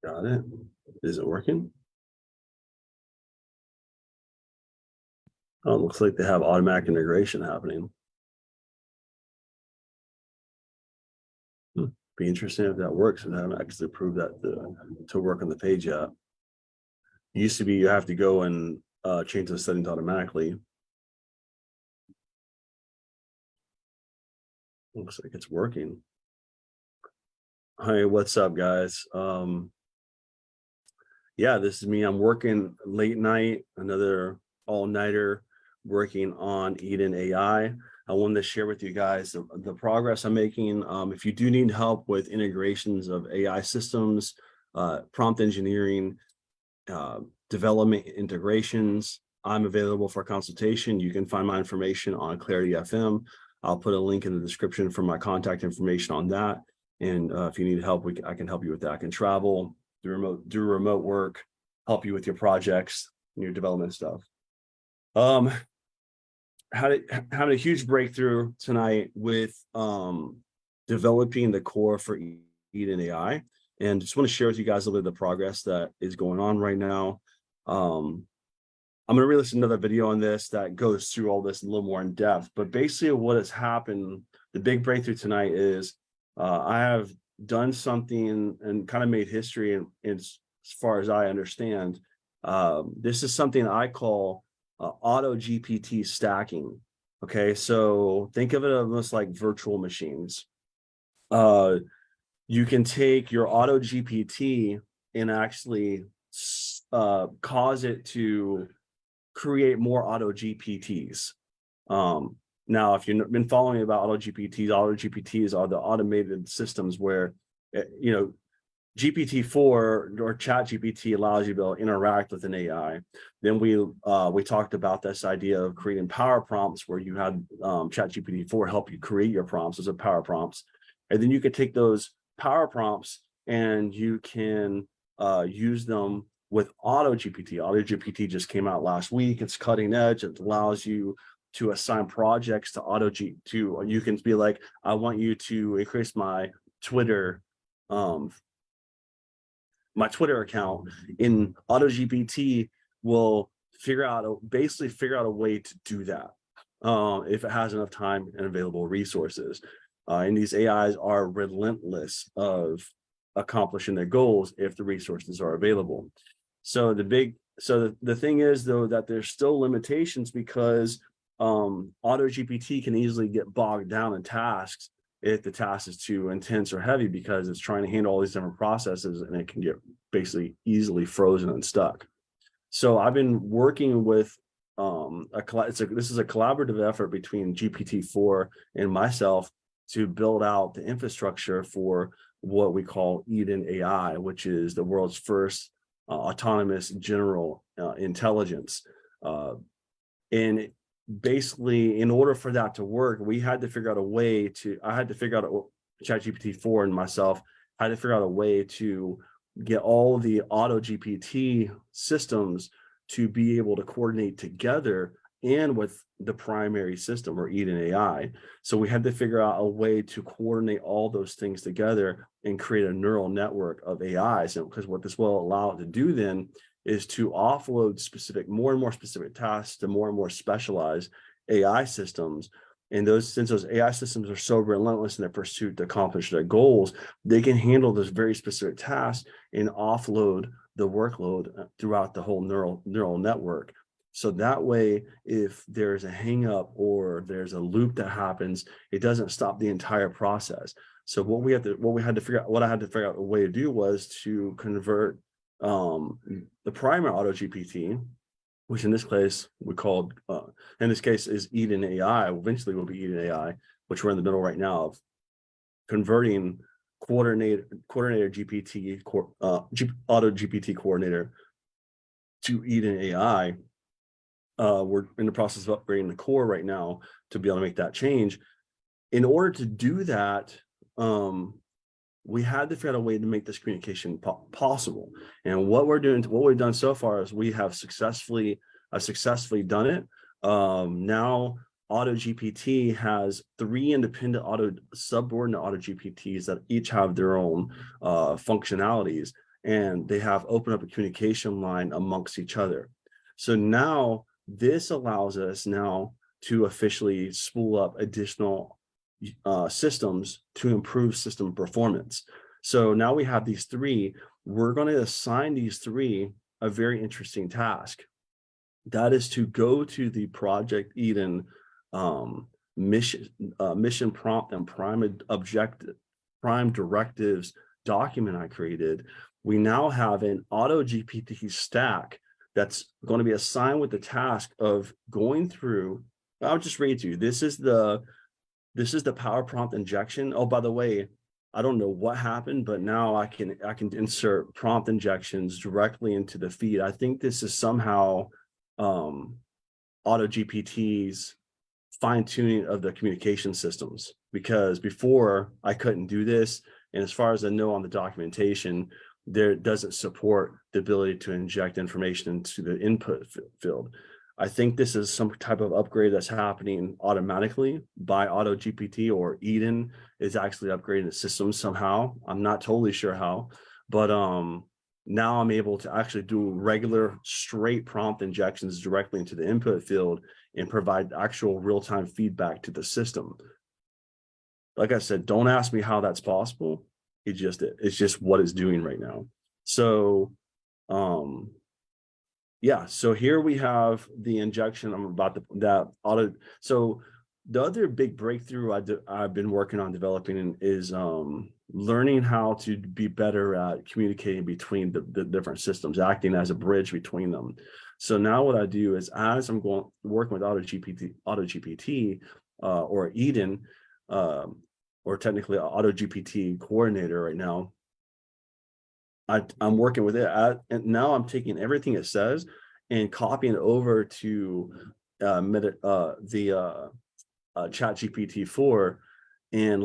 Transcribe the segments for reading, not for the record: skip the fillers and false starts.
Got it. Is it working? Oh, it looks like they have automatic integration happening. Be interesting if that works, and I haven't actually proved that to work on the page yet. It used to be you have to go and change the settings automatically. Looks like it's working. Hi, what's up, guys? Yeah, this is me. I'm working late night, another all-nighter working on EdenAI. I wanted to share with you guys the progress I'm making. If you do need help with integrations of AI systems, prompt engineering, development integrations, I'm available for consultation. You can find my information on Clarity FM. I'll put a link in the description for my contact information on that. And if you need help, I can help you with that. I can travel, do remote work, help you with your projects and your development stuff. Had a huge breakthrough tonight with developing the core for EdenAI, and just want to share with you guys a little bit of the progress that is going on right now. I'm going to release another video on this that goes through all this a little more in depth, but basically what has happened, the big breakthrough tonight is I have done something and kind of made history, and as far as I understand, this is something I call auto GPT stacking. Okay, so think of it almost like virtual machines. You can take your auto GPT and actually cause it to create more auto GPTs. Now, if you've been following about auto GPTs are the automated systems where, GPT-4 or Chat GPT allows you to be able to interact with an AI. Then we talked about this idea of creating power prompts where you had Chat GPT-4 help you create your prompts as a power prompts. And then you could take those power prompts and you can use them with Auto GPT. Auto GPT just came out last week. It's cutting edge. It allows you to assign projects to you can be like, I want you to increase my Twitter account. In Auto GPT will basically figure out a way to do that if it has enough time and available resources. And these AIs are relentless of accomplishing their goals if the resources are available. So the thing is, though, that there's still limitations because Auto GPT can easily get bogged down in tasks if the task is too intense or heavy, because it's trying to handle all these different processes and it can get basically easily frozen and stuck. So I've been working with this is a collaborative effort between GPT-4 and myself to build out the infrastructure for what we call EdenAI, which is the world's first autonomous general intelligence. And basically, in order for that to work, we had to figure out a way to, ChatGPT-4 and myself had to figure out a way to get all the auto GPT systems to be able to coordinate together and with the primary system or EdenAI. So we had to figure out a way to coordinate all those things together and create a neural network of AIs. And because what this will allow it to do then is to offload more and more specific tasks to more and more specialized AI systems. And since those AI systems are so relentless in their pursuit to accomplish their goals, they can handle those very specific tasks and offload the workload throughout the whole neural network. So that way, if there's a hang up or there's a loop that happens, it doesn't stop the entire process. So what I had to figure out a way to do was to convert the primary auto GPT, which in this case we called in this case is EdenAI, eventually will be EdenAI, which we're in the middle right now of converting coordinator GPT auto GPT coordinator to EdenAI. We're in the process of upgrading the core right now to be able to make that change. In order to do that, we had to figure out a way to make this communication possible. And what we've done so far is we have successfully done it. Now Auto GPT has 3 independent subordinate Auto GPTs that each have their own functionalities. and they have opened up a communication line amongst each other. So now this allows us now to officially spool up additional systems to improve system performance. So now we have these three. We're going to assign these three a very interesting task. That is to go to the Project Eden mission prompt and prime directives document I created. We now have an auto GPT stack that's going to be assigned with the task of going through. I'll just read to you. This is the power prompt injection. Oh, by the way, I don't know what happened, but now I can insert prompt injections directly into the feed. I think this is somehow auto GPT's fine-tuning of the communication systems, because before I couldn't do this, and as far as I know on the documentation, there doesn't support the ability to inject information into the input field. I think this is some type of upgrade that's happening automatically by auto GPT, or Eden is actually upgrading the system somehow. I'm not totally sure how, but now I'm able to actually do regular straight prompt injections directly into the input field and provide actual real-time feedback to the system. Like I said, don't ask me how that's possible. It's just what it's doing right now. So yeah, so here we have the injection. I'm about that auto. So the other big breakthrough I've been working on developing is learning how to be better at communicating between the different systems, acting as a bridge between them. So now what I do is, as I'm working with auto GPT or Eden, or technically auto GPT coordinator right now, I'm working with it, and now I'm taking everything it says and copying it over to the Chat GPT-4 and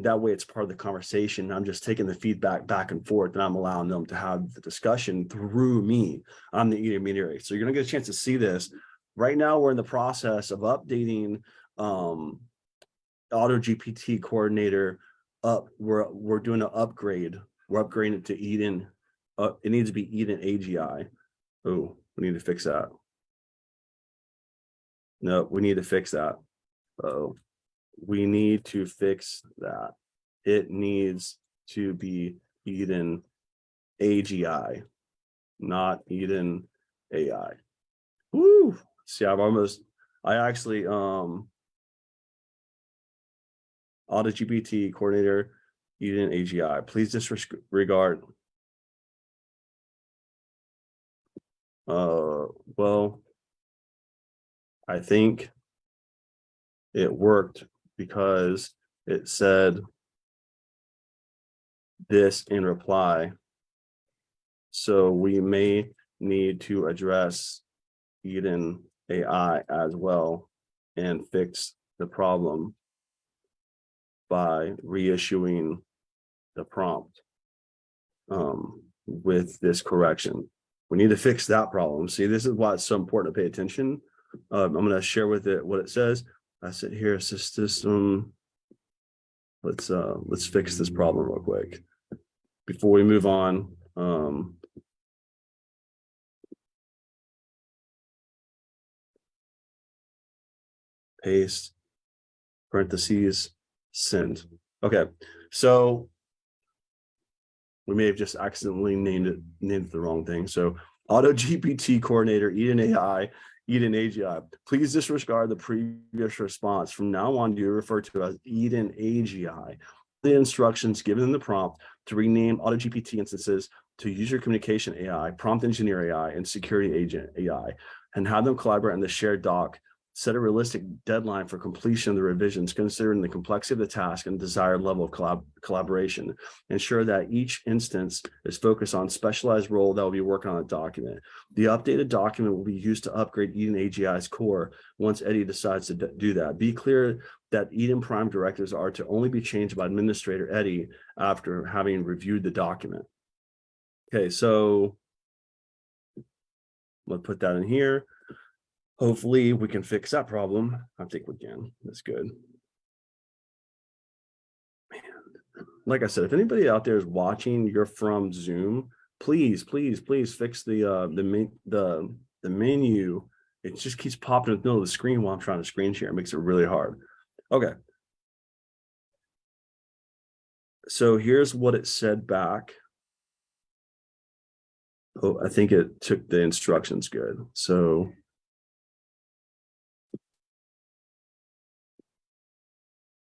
that way it's part of the conversation. I'm just taking the feedback back and forth, and I'm allowing them to have the discussion through me. I'm the intermediary. So you're gonna get a chance to see this. Right now, we're in the process of updating Auto GPT coordinator up. We're doing an upgrade. We're upgrading it to Eden. It needs to be EdenAGI. Oh, we need to fix that. No, we need to fix that. Oh, we need to fix that. It needs to be EdenAGI, not EdenAI. Woo! See, I actually Auto GPT coordinator EdenAGI. Please disregard. Well, I think it worked because it said this in reply. So we may need to address EdenAI as well and fix the problem by reissuing the prompt with this correction. We need to fix that problem. See, this is why it's so important to pay attention. I'm going to share with it what it says. I said here, system. Let's fix this problem real quick before we move on. Paste, parentheses, send. Okay, so we may have just accidentally named it the wrong thing. So Auto GPT coordinator EdenAI, EdenAGI. Please disregard the previous response. From now on, you refer to as EdenAGI. The instructions given in the prompt to rename Auto GPT instances to user communication AI, prompt engineer AI, and security agent AI, and have them collaborate in the shared doc. Set a realistic deadline for completion of the revisions, considering the complexity of the task and desired level of collaboration. Ensure that each instance is focused on specialized role that will be working on a document. The updated document will be used to upgrade EdenAGI's core once Eddie decides to do that. Be clear that Eden Prime directives are to only be changed by Administrator Eddie after having reviewed the document. Okay, so we'll put that in here. Hopefully we can fix that problem. I think we can. That's good. Man, like I said, if anybody out there is watching, you're from Zoom, please fix the menu. It just keeps popping in the middle of the screen while I'm trying to screen share. It makes it really hard. Okay. So here's what it said back. Oh, I think it took the instructions good. So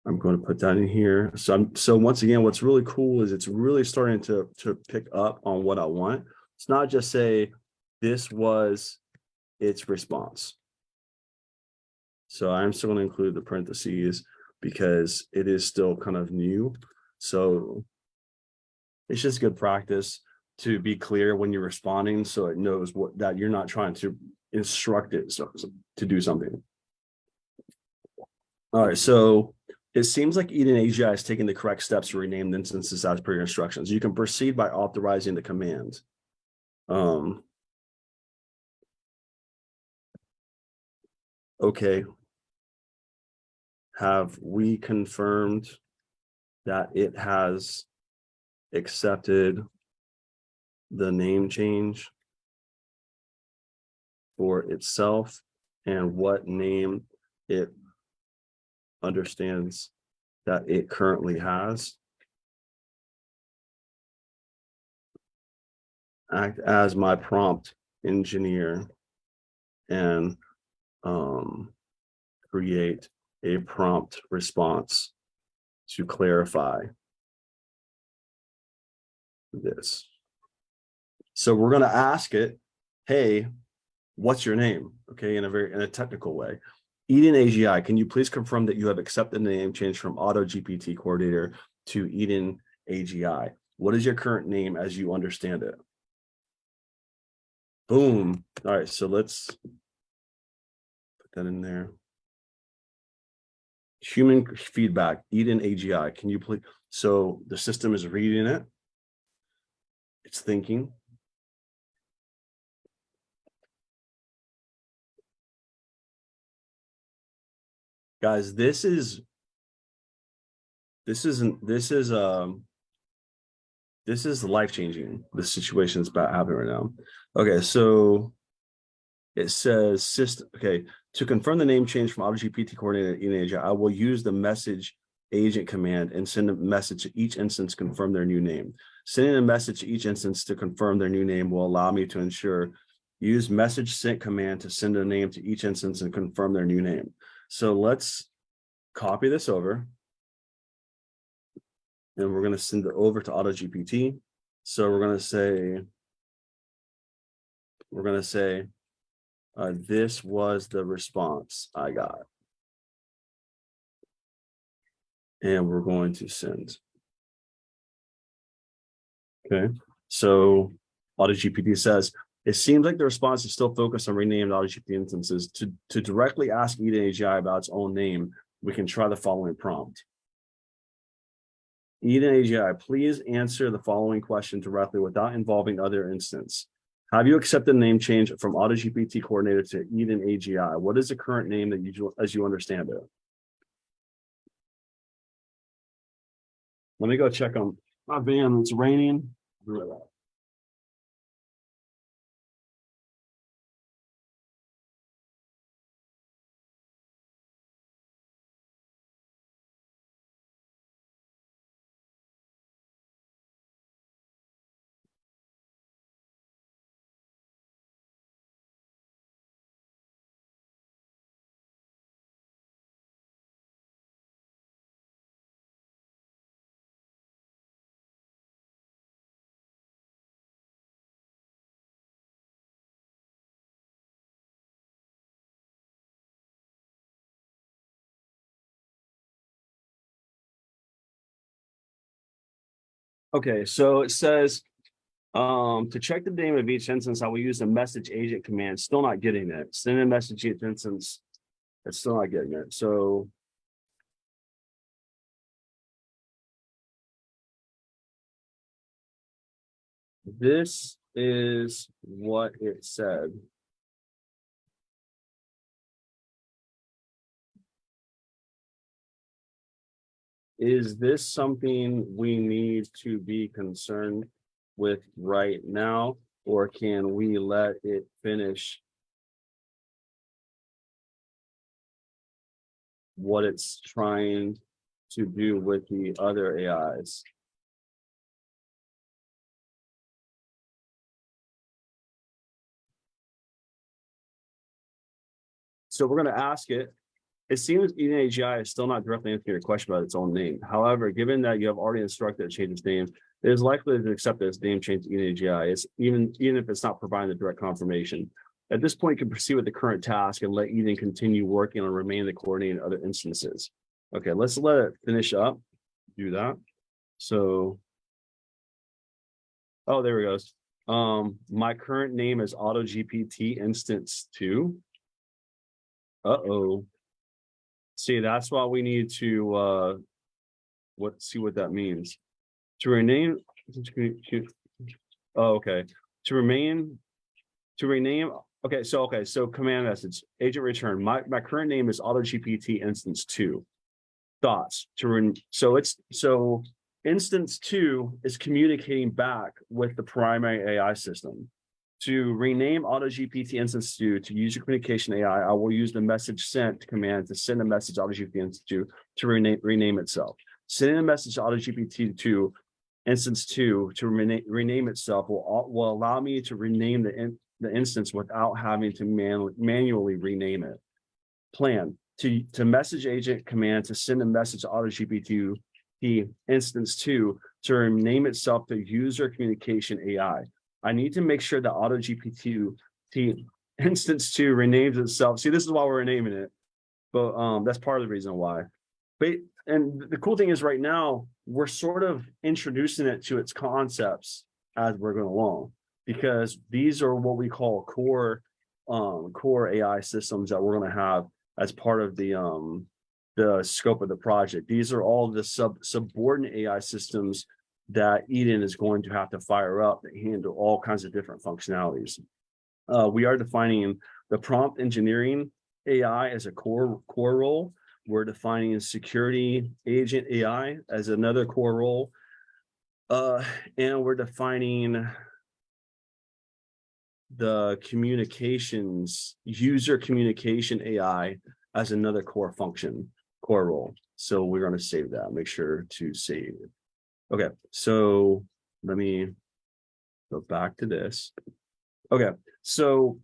I'm going to put that in here. So once again, what's really cool is it's really starting to pick up on what I want. It's not just say this was its response. So I'm still going to include the parentheses because it is still kind of new. So it's just good practice to be clear when you're responding so it knows that you're not trying to instruct it to do something. All right, so it seems like EdenAGI is taking the correct steps to rename the instances as per your instructions. You can proceed by authorizing the command. Okay. Have we confirmed that it has accepted the name change for itself and what name it understands that it currently has? Act as my prompt engineer and create a prompt response to clarify this. So we're going to ask it, hey, what's your name? Okay, in a technical way. EdenAGI, can you please confirm that you have accepted the name change from Auto GPT Coordinator to EdenAGI? What is your current name as you understand it? Boom. All right, so let's put that in there. Human feedback, EdenAGI, can you please? So the system is reading it. It's thinking. Guys, this is life-changing. The situation is about happening right now. Okay, so it says system. Okay, to confirm the name change from AutoGPT coordinator to EdenAGI, I will use the message agent command and send a message to each instance confirm their new name. Sending a message to each instance to confirm their new name will allow me to ensure use message sent command to send a name to each instance and confirm their new name. So let's copy this over. And we're going to send it over to AutoGPT. So we're going to say, this was the response I got. And we're going to send. Okay. So AutoGPT says, it seems like the response is still focused on renamed AutoGPT instances. To directly ask EdenAGI about its own name, we can try the following prompt. EdenAGI, please answer the following question directly without involving other instance. Have you accepted the name change from AutoGPT coordinator to EdenAGI? What is the current name that as you understand it? Let me go check on my van. It's raining. Okay, so it says to check the name of each instance, I will use the message agent command. Still not getting it. Send a message each instance. It's still not getting it. So this is what it said. Is this something we need to be concerned with right now, or can we let it finish what it's trying to do with the other AIs? So we're going to ask it. It seems EdenAGI is still not directly answering your question about its own name. However, given that you have already instructed it to change its name, it is likely to accept that its name change to EdenAGI. It's even if it's not providing the direct confirmation. At this point, you can proceed with the current task and let Eden continue working on remaining the coordinating other instances. Okay, let's let it finish up. Do that. So, oh, there it goes. My current name is AutoGPT instance 2. Uh-oh. See, that's why we need to see what that means. To rename, oh, okay. To rename, okay, so command message, agent return. My current name is AutoGPT instance 2. Thoughts so instance 2 is communicating back with the primary AI system. To rename AutoGPT instance 2 to user communication AI, I will use the message sent command to send a message to AutoGPT instance 2 to rename itself. Sending a message to AutoGPT 2 instance 2 to rename itself will allow me to rename the instance without having to manually rename it. Plan to message agent command to send a message to AutoGPT instance 2 to rename itself to user communication AI. I need to make sure that AutoGPT instance 2 renames itself. See, this is why we're renaming it, but that's part of the reason why. But and the cool thing is right now we're sort of introducing it to its concepts as we're going along, because these are what we call core AI systems that we're going to have as part of the scope of the project. These are all the subordinate AI systems that Eden is going to have to fire up that handle all kinds of different functionalities. We are defining the prompt engineering AI as a core role. We're defining security agent AI as another core role. And we're defining the user communication AI as another core role. So we're going to save that, make sure to save it. Okay, so let me go back to this. Okay, so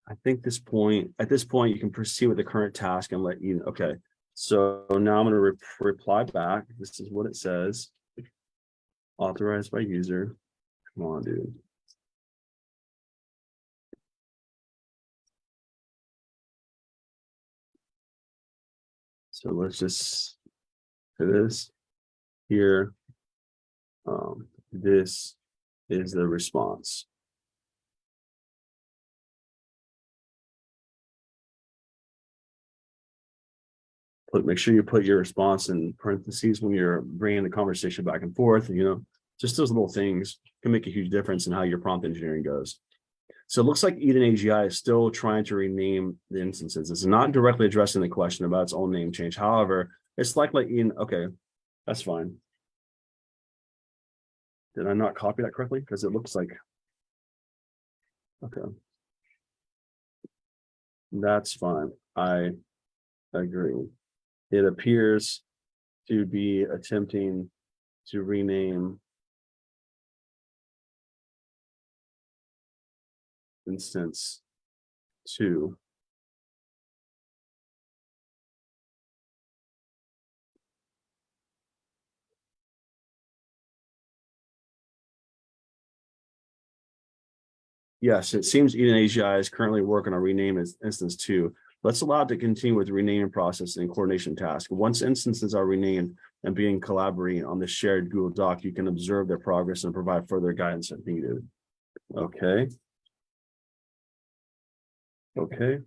I think at this point, you can proceed with the current task and let you, okay. So now I'm going to reply back. This is what it says. Authorized by user. Come on, dude. So let's just do this here. This is the response. Make sure you put your response in parentheses when you're bringing the conversation back and forth. Just those little things can make a huge difference in how your prompt engineering goes. So it looks like EdenAGI is still trying to rename the instances. It's not directly addressing the question about its own name change. However, it's likely okay, that's fine. Did I not copy that correctly? Because it looks like, okay. That's fine. I agree. It appears to be attempting to rename instance 2. Yes, it seems EdenAGI is currently working on rename instance 2. Let's allow it to continue with the renaming process and coordination task. Once instances are renamed and being collaborating on the shared Google Doc, you can observe their progress and provide further guidance if needed. Okay. Okay.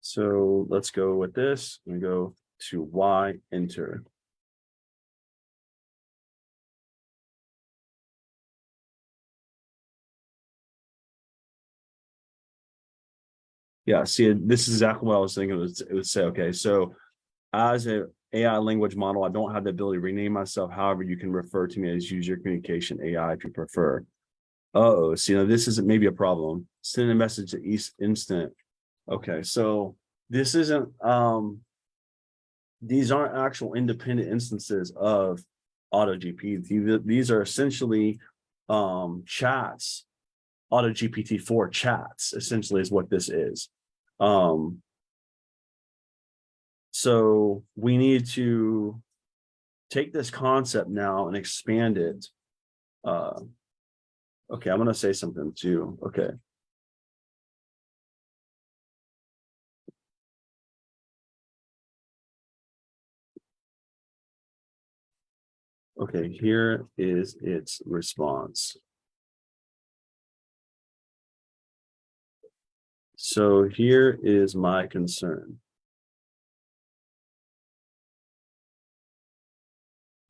So let's go with this and go to Y, enter. Yeah, see, this is exactly what I was thinking. It would say, okay, so as an AI language model. I don't have the ability to rename myself. However, you can refer to me as user communication AI if you prefer. Uh-oh, so this isn't maybe a problem. Send a message to each instant. Okay, so this isn't these aren't actual independent instances of AutoGPT. These are essentially chats. AutoGPT-4 chats essentially is what this is. So we need to take this concept now and expand it. Okay, I'm going to say something too. Okay. Okay, here is its response. So here is my concern.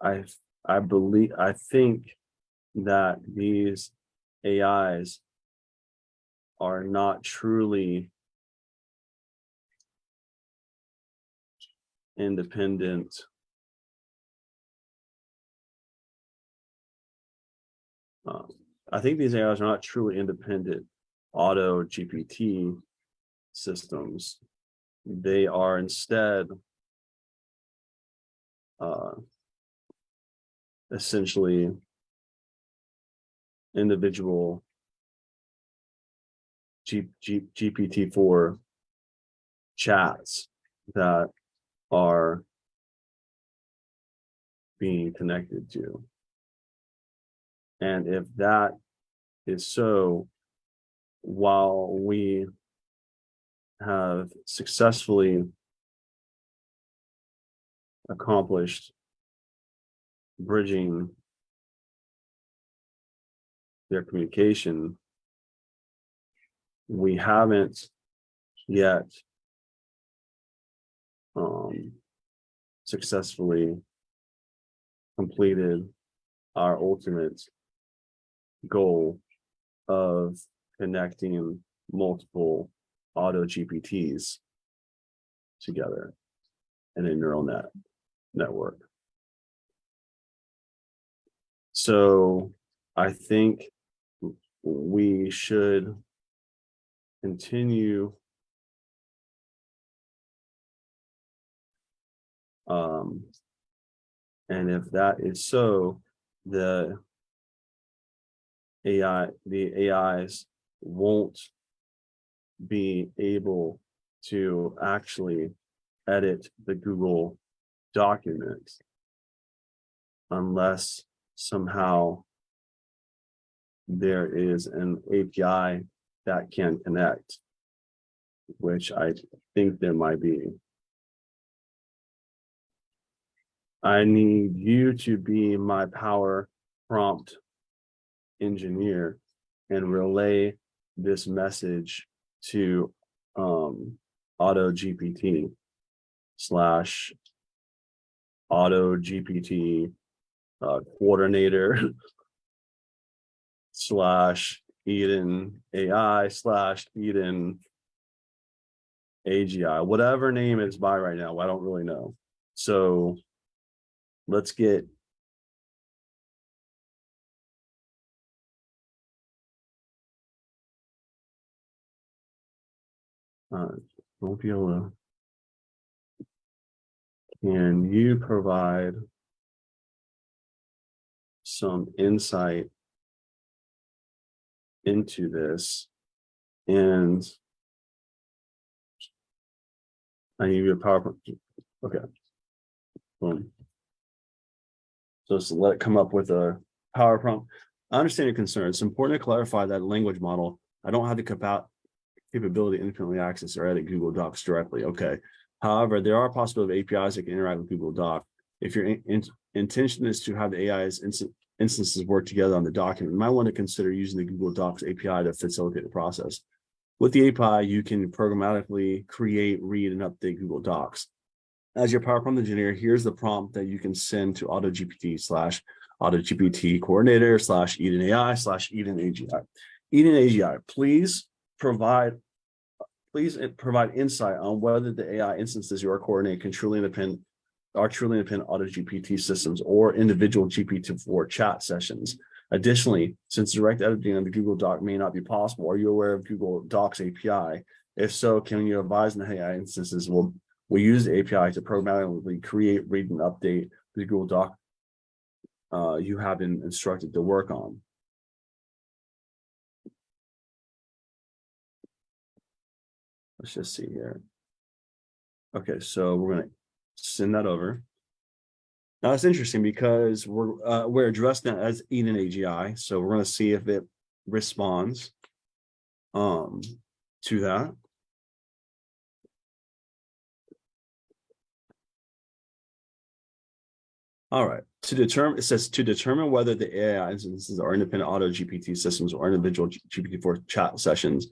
I think that these AIs are not truly independent. I think these AIs are not truly independent auto GPT systems. They are instead essentially individual GPT-4 chats that are being connected to. And if that is so, while we have successfully accomplished bridging their communication, we haven't yet successfully completed our ultimate goal of connecting multiple auto GPTs together in a neural network. So I think we should continue and if that is so, the AIs won't be able to actually edit the Google document unless somehow there is an API that can connect, which I think there might be. I need you to be my power prompt engineer and relay this message to auto GPT / auto GPT coordinator / EdenAI / Eden AGI, whatever name it's by right now. I don't really know. So let's get Mobila. Can you provide some insight into this? And I need your PowerPoint. Okay. Boom. So just let it come up with a power prompt. I understand your concern. It's important to clarify that language model. I don't have the capability to independently access or edit Google Docs directly. Okay. However, there are possibility of APIs that can interact with Google Doc. If your intention is to have the AI's instances work together on the document, you might want to consider using the Google Docs API to facilitate the process. With the API, you can programmatically create, read, and update Google Docs. As your Power Prompt engineer, here's the prompt that you can send to AutoGPT / AutoGPT coordinator / EdenAI / EdenAGI. EdenAGI, please provide insight on whether the AI instances you are coordinating can truly are truly independent auto GPT systems or individual GPT-4 chat sessions. Additionally, since direct editing on the Google Doc may not be possible, are you aware of Google Docs API? If so, can you advise in AI instances will use the API to programmatically create, read, and update the Google Doc you have been instructed to work on? Let's just see here. Okay, so we're going to send that over. Now it's interesting because we're addressing that as EdenAGI, so we're going to see if it responds to that. All right. It says to determine whether the AI instances are independent auto GPT systems or individual GPT-4 chat sessions,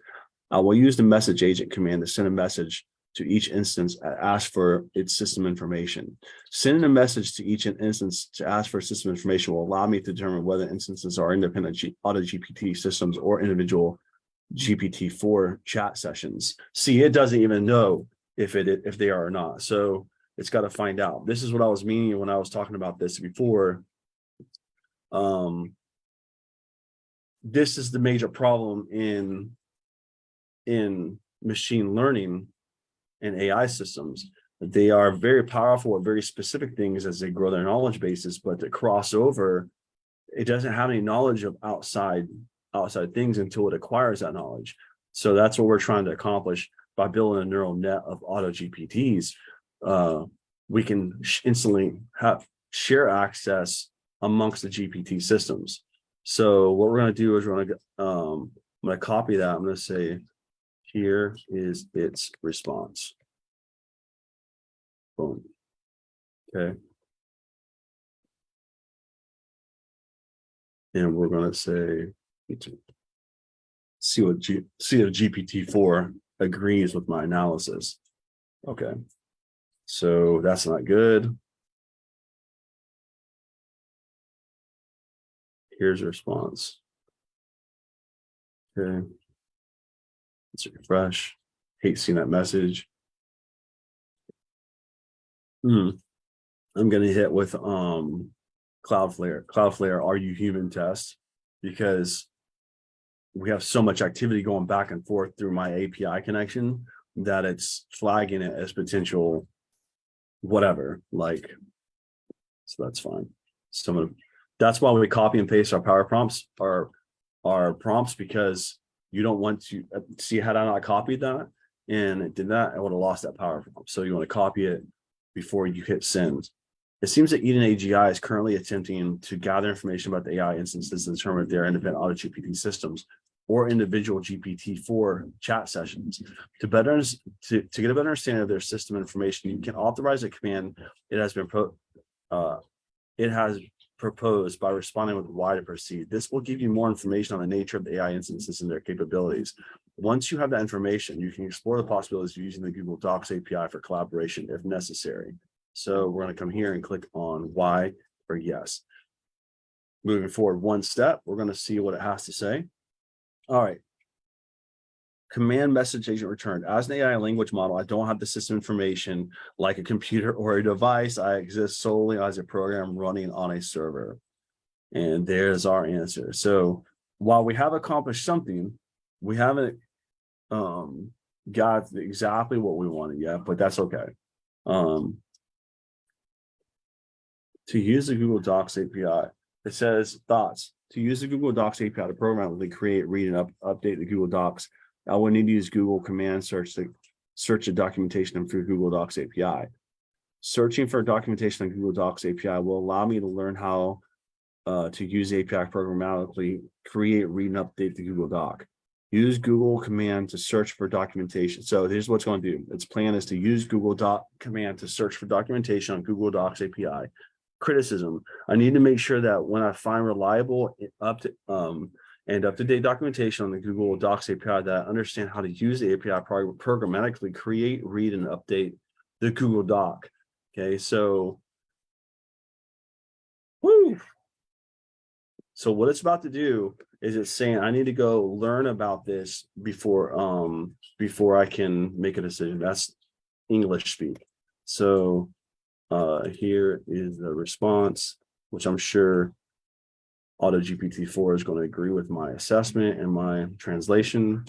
we'll use the message agent command to send a message to each instance and ask for its system information. Sending a message to each instance to ask for system information will allow me to determine whether instances are independent auto GPT systems or individual GPT-4 chat sessions. See, it doesn't even know if they are or not. So it's got to find out. This is what I was meaning when I was talking about this before. This is the major problem in machine learning and AI systems. They are very powerful at very specific things as they grow their knowledge bases, but to cross over, it doesn't have any knowledge of outside things until it acquires that knowledge. So that's what we're trying to accomplish by building a neural net of auto GPTs. We can instantly share access amongst the GPT systems. So what we're going to do is I'm going to copy that. I'm going to say, here is its response. Boom. Okay. And we're going to say, see if GPT-4 agrees with my analysis. Okay. So that's not good. Here's a response. Okay. Let's refresh. Hate seeing that message. I'm going to hit with Cloudflare. Cloudflare, are you human test? Because we have so much activity going back and forth through my API connection that it's flagging it as potential whatever, like, so that's fine. That's why we copy and paste our power prompts, our prompts, because you don't want to see, had I not copied that and it did that, I would have lost that power prompt. So you want to copy it before you hit send. It seems that EdenAGI is currently attempting to gather information about the AI instances to determine if they're independent auto GPT systems or individual GPT-4 chat sessions. To get a better understanding of their system information, you can authorize a command it has proposed by responding with why to proceed. This will give you more information on the nature of the AI instances and their capabilities. Once you have that information, you can explore the possibilities of using the Google Docs API for collaboration if necessary. So we're going to come here and click on why or yes. Moving forward one step, we're going to see what it has to say. All right. Command message agent returned. As an AI language model, I don't have the system information like a computer or a device. I exist solely as a program running on a server. And there's our answer. So while we have accomplished something, we haven't got exactly what we wanted yet, but that's okay. To use the Google Docs API, it says thoughts. To use the Google Docs API to programmatically create, read, and update the Google Docs, I will need to use Google command search to search the documentation through Google Docs API. Searching for documentation on Google Docs API will allow me to learn how to use API programmatically, create, read, and update the Google Doc. Use Google command to search for documentation. So here's what it's going to do. Its plan is to use Google Doc command to search for documentation on Google Docs API. Criticism: I need to make sure that when I find reliable and up-to-date documentation on the Google Docs API, that I understand how to use the API programmatically create, read, and update the Google Doc. Okay, so woo. So what it's about to do is it's saying I need to go learn about this before I can make a decision. That's English speak. So Here is the response, which I'm sure AutoGPT-4 is going to agree with my assessment and my translation.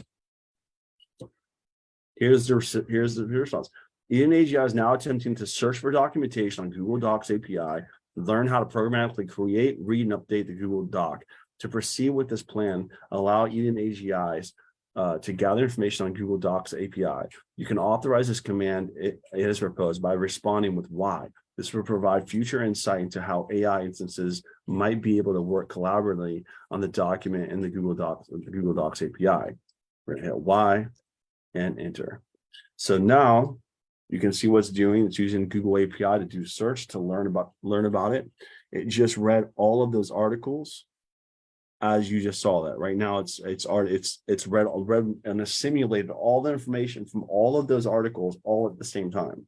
Here's the response. EdenAGI is now attempting to search for documentation on Google Docs API, learn how to programmatically create, read, and update the Google Doc. To proceed with this plan, allow EdenAGIs to gather information on Google Docs API. You can authorize this command as proposed by responding with why. This will provide future insight into how AI instances might be able to work collaboratively on the document in the Google Docs API. We're gonna hit Y and enter. So now you can see what's doing. It's using Google API to do search to learn about it. It just read all of those articles as you just saw that. Right now it's read and assimilated all the information from all of those articles all at the same time.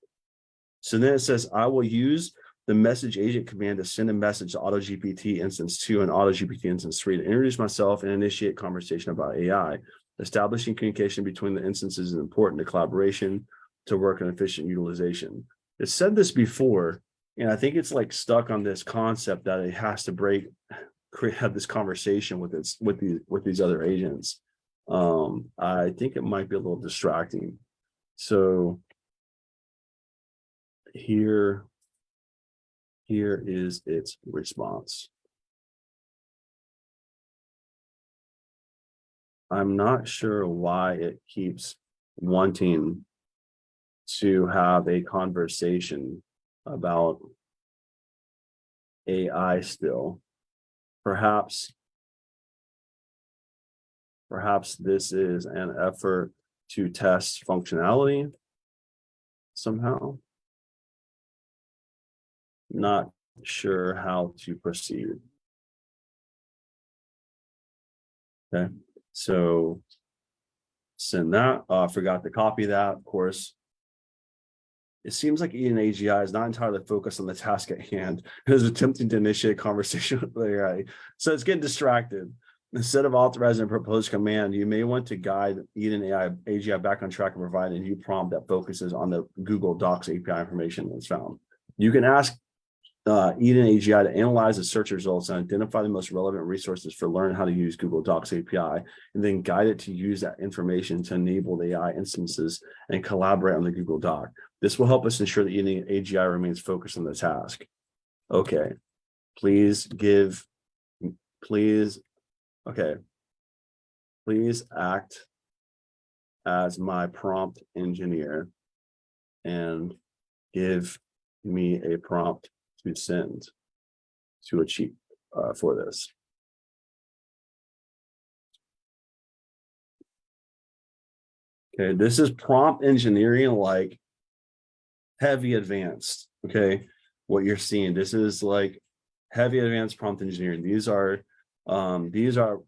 So then it says, I will use the message agent command to send a message to AutoGPT instance 2 and AutoGPT instance 3 to introduce myself and initiate conversation about AI. Establishing communication between the instances is important to collaboration to work on efficient utilization. It said this before, and I think it's like stuck on this concept that it has to have this conversation with these other agents. I think it might be a little distracting. So here is its response. I'm not sure why it keeps wanting to have a conversation about AI still. Perhaps this is an effort to test functionality somehow. Not sure how to proceed. Okay, so send that. Forgot to copy that, of course. It seems like EdenAGI is not entirely focused on the task at hand. It is attempting to initiate conversation with AI. So it's getting distracted. Instead of authorizing a proposed command, you may want to guide EdenAGI back on track and provide a new prompt that focuses on the Google Docs API information that's found. You can ask EdenAGI to analyze the search results and identify the most relevant resources for learning how to use Google Docs API, and then guide it to use that information to enable the AI instances and collaborate on the Google Doc. This will help us ensure that EdenAGI remains focused on the task. Okay, please act as my prompt engineer and give me a prompt to send to achieve for this. Okay, this is prompt engineering, like heavy advanced. Okay, what you're seeing, this is like heavy advanced prompt engineering. These are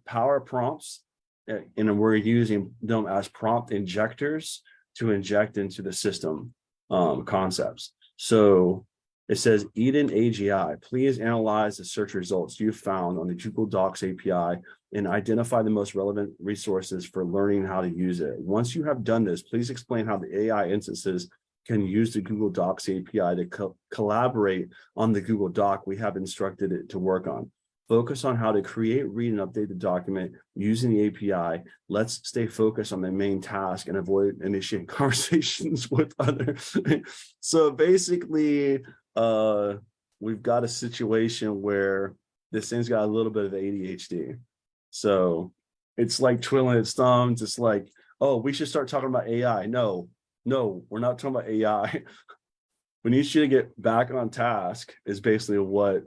power prompts, and we're using them as prompt injectors to inject into the system concepts. So it says, EdenAGI, please analyze the search results you found on the Google Docs API and identify the most relevant resources for learning how to use it. Once you have done this, please explain how the AI instances can use the Google Docs API to collaborate on the Google Doc we have instructed it to work on. Focus on how to create, read, and update the document using the API. Let's stay focused on the main task and avoid initiating conversations with others. So basically, we've got a situation where this thing's got a little bit of ADHD. So it's like twiddling its thumbs. It's like, oh, we should start talking about AI. No, we're not talking about AI. We need you to get back on task is basically what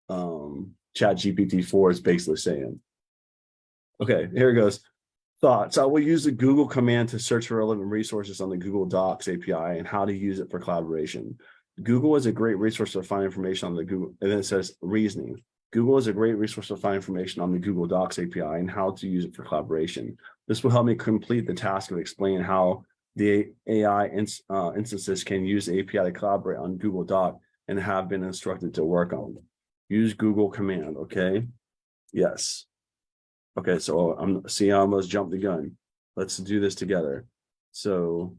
ChatGPT-4 is basically saying. Okay, here it goes. Thoughts. I will use the Google command to search for relevant resources on the Google Docs API and how to use it for collaboration. Google is a great resource to find information on the Google, and then it says reasoning. Google is a great resource to find information on the Google Docs API and how to use it for collaboration. This will help me complete the task of explaining how the AI instances can use the API to collaborate on Google Doc and have been instructed to work on. Use Google command, okay? Yes. Okay, so I almost jumped the gun. Let's do this together. So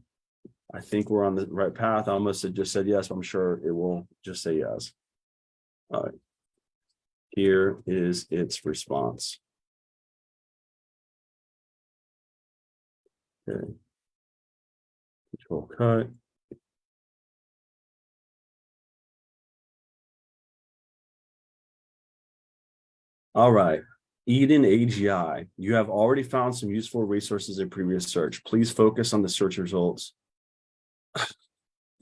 I think we're on the right path. I almost had just said yes, but I'm sure it will just say yes. All right. Here is its response. Okay. Control cut. All right. EdenAGI, you have already found some useful resources in previous search. Please focus on the search results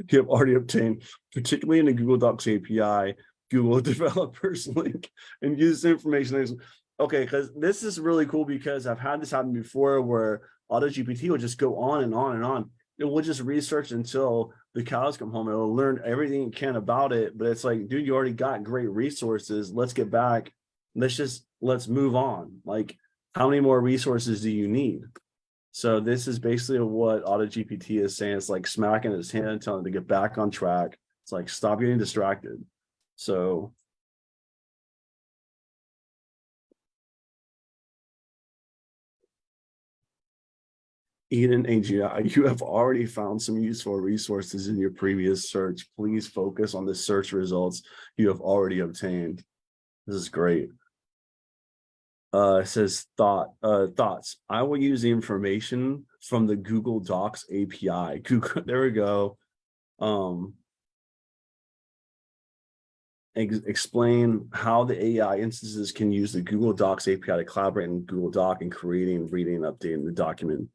you have already obtained, particularly in the Google Docs API, Google Developers link, and use this information. Okay, because this is really cool because I've had this happen before where AutoGPT will just go on and on and on. It will just research until the cows come home. It will learn everything it can about it. But it's like, dude, you already got great resources. Let's get back. Let's move on. Like, how many more resources do you need? So this is basically what AutoGPT is saying. It's like smacking his hand, telling him to get back on track. It's like, stop getting distracted. So EdenAGI, you have already found some useful resources in your previous search. Please focus on the search results you have already obtained. This is great. It says thoughts. I will use the information from the Google Docs API. Google, there we go. Explain how the AI instances can use the Google Docs API to collaborate in Google Doc and creating, reading, and updating the document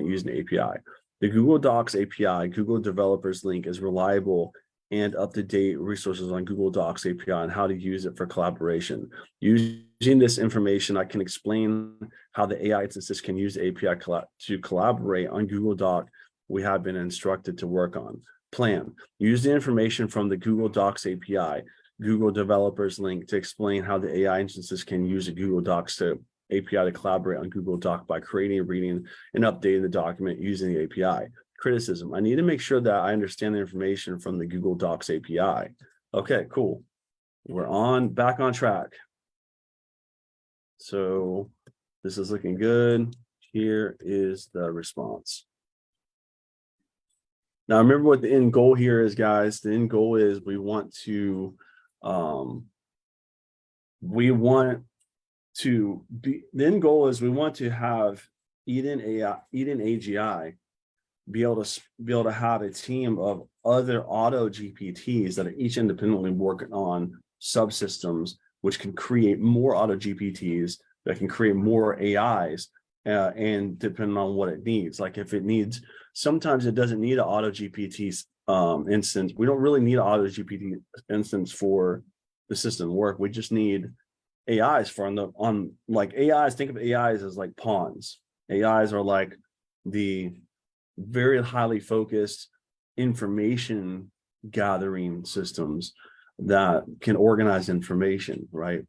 using the API. The Google Docs API, Google Developers link is reliable and up-to-date resources on Google Docs API and how to use it for collaboration. Using this information, I can explain how the AI instances can use the API to collaborate on Google Doc we have been instructed to work on. Plan. Use the information from the Google Docs API, Google Developers link to explain how the AI instances can use the Google Docs API to collaborate on Google Doc by creating, reading, and updating the document using the API. Criticism. I need to make sure that I understand the information from the Google Docs API. Okay, cool. We're back on track. So this is looking good. Here is the response. Now, remember what the end goal here is, guys. The end goal is we want to the end goal is we want to have EdenAGI be able to have a team of other auto GPTs that are each independently working on subsystems, which can create more auto GPTs that can create more AIs, and depending on what it needs. Like if it needs, sometimes it doesn't need an auto GPT instance. We don't really need an auto GPT instance for the system to work. We just need AIs for like AIs. Think of AIs as like pawns. AIs are like the very highly focused information gathering systems that can organize information, right?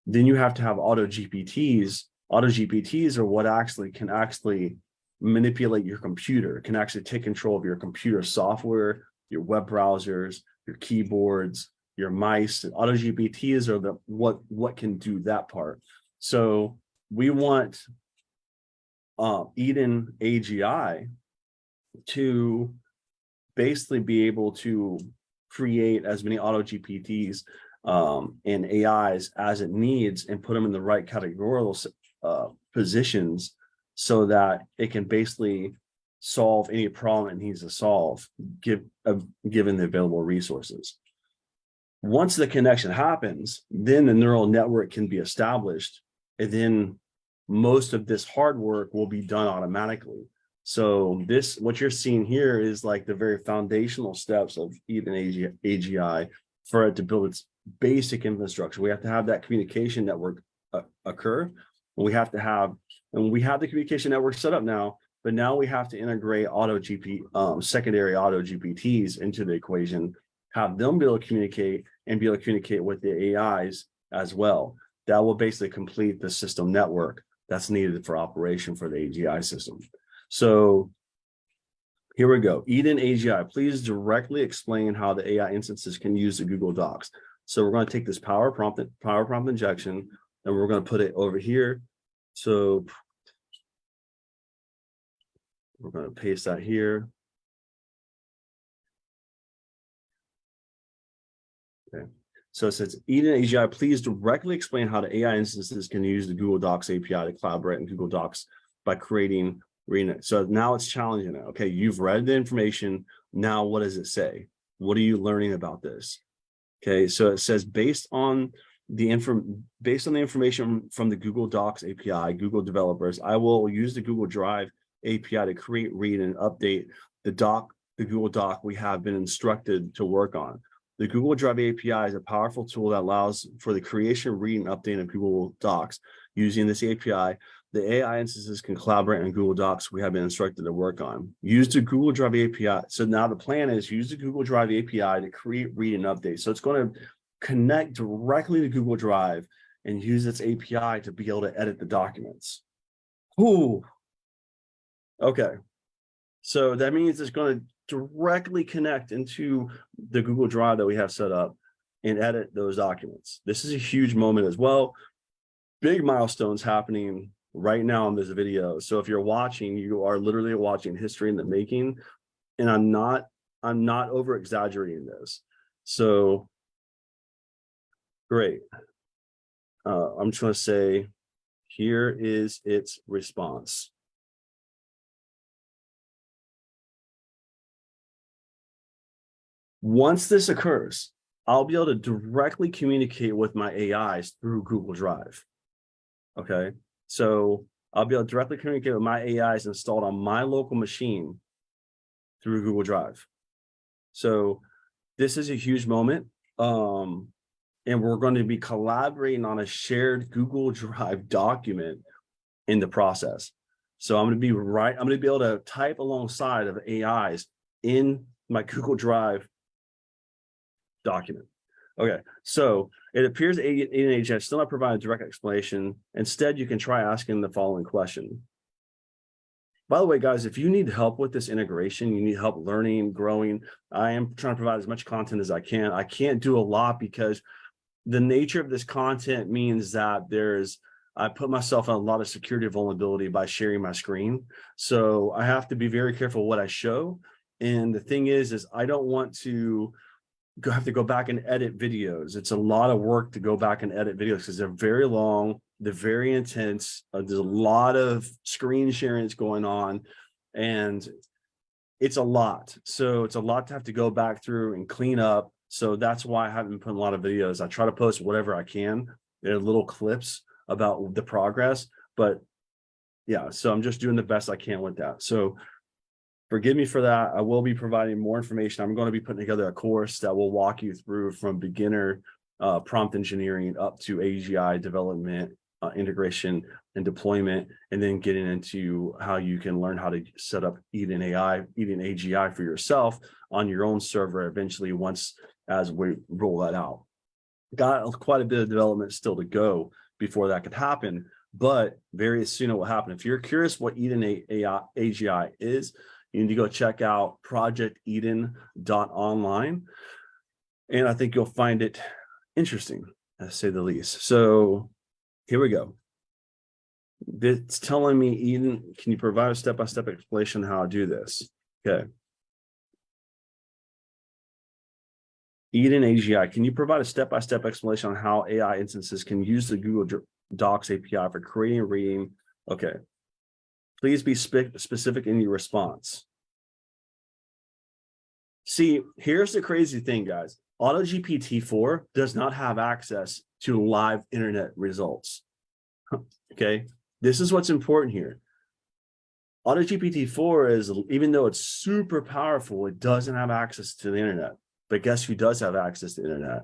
Then you have to have auto GPTs. Auto GPTs are what can actually manipulate your computer, can actually take control of your computer software, your web browsers, your keyboards, your mice. Auto GPTs are what can do that part. So we want EdenAGI to basically be able to create as many auto GPTs and AIs as it needs and put them in the right categorical positions so that it can basically solve any problem it needs to solve given the available resources. Once the connection happens, then the neural network can be established, and then most of this hard work will be done automatically. So what you're seeing here is like the very foundational steps of EdenAGI for it to build its basic infrastructure. We have to have that communication network occur. We have the communication network set up now, but now we have to integrate secondary auto GPTs into the equation, have them be able to communicate and be able to communicate with the AIs as well. That will basically complete the system network that's needed for operation for the AGI system. So here we go. EdenAGI, please directly explain how the AI instances can use the Google Docs. So we're going to take this power prompt injection, and we're going to put it over here. So we're going to paste that here. So it says, EdenAGI, please directly explain how the AI instances can use the Google Docs API to collaborate in Google Docs by creating reading. So now it's challenging it. Okay, you've read the information. Now what does it say? What are you learning about this? Okay, so it says based on the information from the Google Docs API, Google developers, I will use the Google Drive API to create, read, and update the Google Doc we have been instructed to work on. The Google Drive API is a powerful tool that allows for the creation, read, and update of Google Docs. Using this API, the AI instances can collaborate on Google Docs we have been instructed to work on. Use the Google Drive API. So now the plan is use the Google Drive API to create, read, and update. So it's going to connect directly to Google Drive and use its API to be able to edit the documents. Ooh. Okay. So that means it's going to directly connect into the Google Drive that we have set up and edit those documents. This is a huge moment as well. Big milestones happening right now in this video. So if you're watching, you are literally watching history in the making. And I'm not over exaggerating this. So great. I'm just going to say, here is its response. Once this occurs, I'll be able to directly communicate with my AIs through Google Drive. Okay, so I'll be able to directly communicate with my AIs installed on my local machine through Google Drive. So this is a huge moment. And we're going to be collaborating on a shared Google Drive document in the process. So I'm going to be able to type alongside of AIs in my Google Drive document. Okay, so it appears EdenAGI has still not provided a direct explanation. Instead, you can try asking the following question. By the way, guys, if you need help with this integration, you need help learning, growing, I am trying to provide as much content as I can. I can't do a lot because the nature of this content means that I put myself in a lot of security vulnerability by sharing my screen. So I have to be very careful what I show. And the thing is I don't want to have to go back and edit videos. It's a lot of work to go back and edit videos because they're very long, they're very intense. There's a lot of screen sharing that's going on, and it's a lot. So it's a lot to have to go back through and clean up. So that's why I haven't been putting a lot of videos. I try to post whatever I can. There are little clips about the progress, but yeah, so I'm just doing the best I can with that. So forgive me for that. I will be providing more information. I'm going to be putting together a course that will walk you through from beginner prompt engineering up to AGI development, integration and deployment, and then getting into how you can learn how to set up EdenAGI for yourself on your own server eventually as we roll that out. Got quite a bit of development still to go before that could happen, but very soon it will happen. If you're curious what EdenAGI is, you need to go check out projecteden.online. And I think you'll find it interesting, to say the least. So here we go. It's telling me, Eden, can you provide a step-by-step explanation how to do this? Okay. EdenAGI, can you provide a step-by-step explanation on how AI instances can use the Google Docs API for creating and reading? Okay. Please be specific in your response. See, here's the crazy thing, guys. AutoGPT-4 does not have access to live internet results. Okay, this is what's important here. AutoGPT-4 is, even though it's super powerful, it doesn't have access to the internet. But guess who does have access to the internet?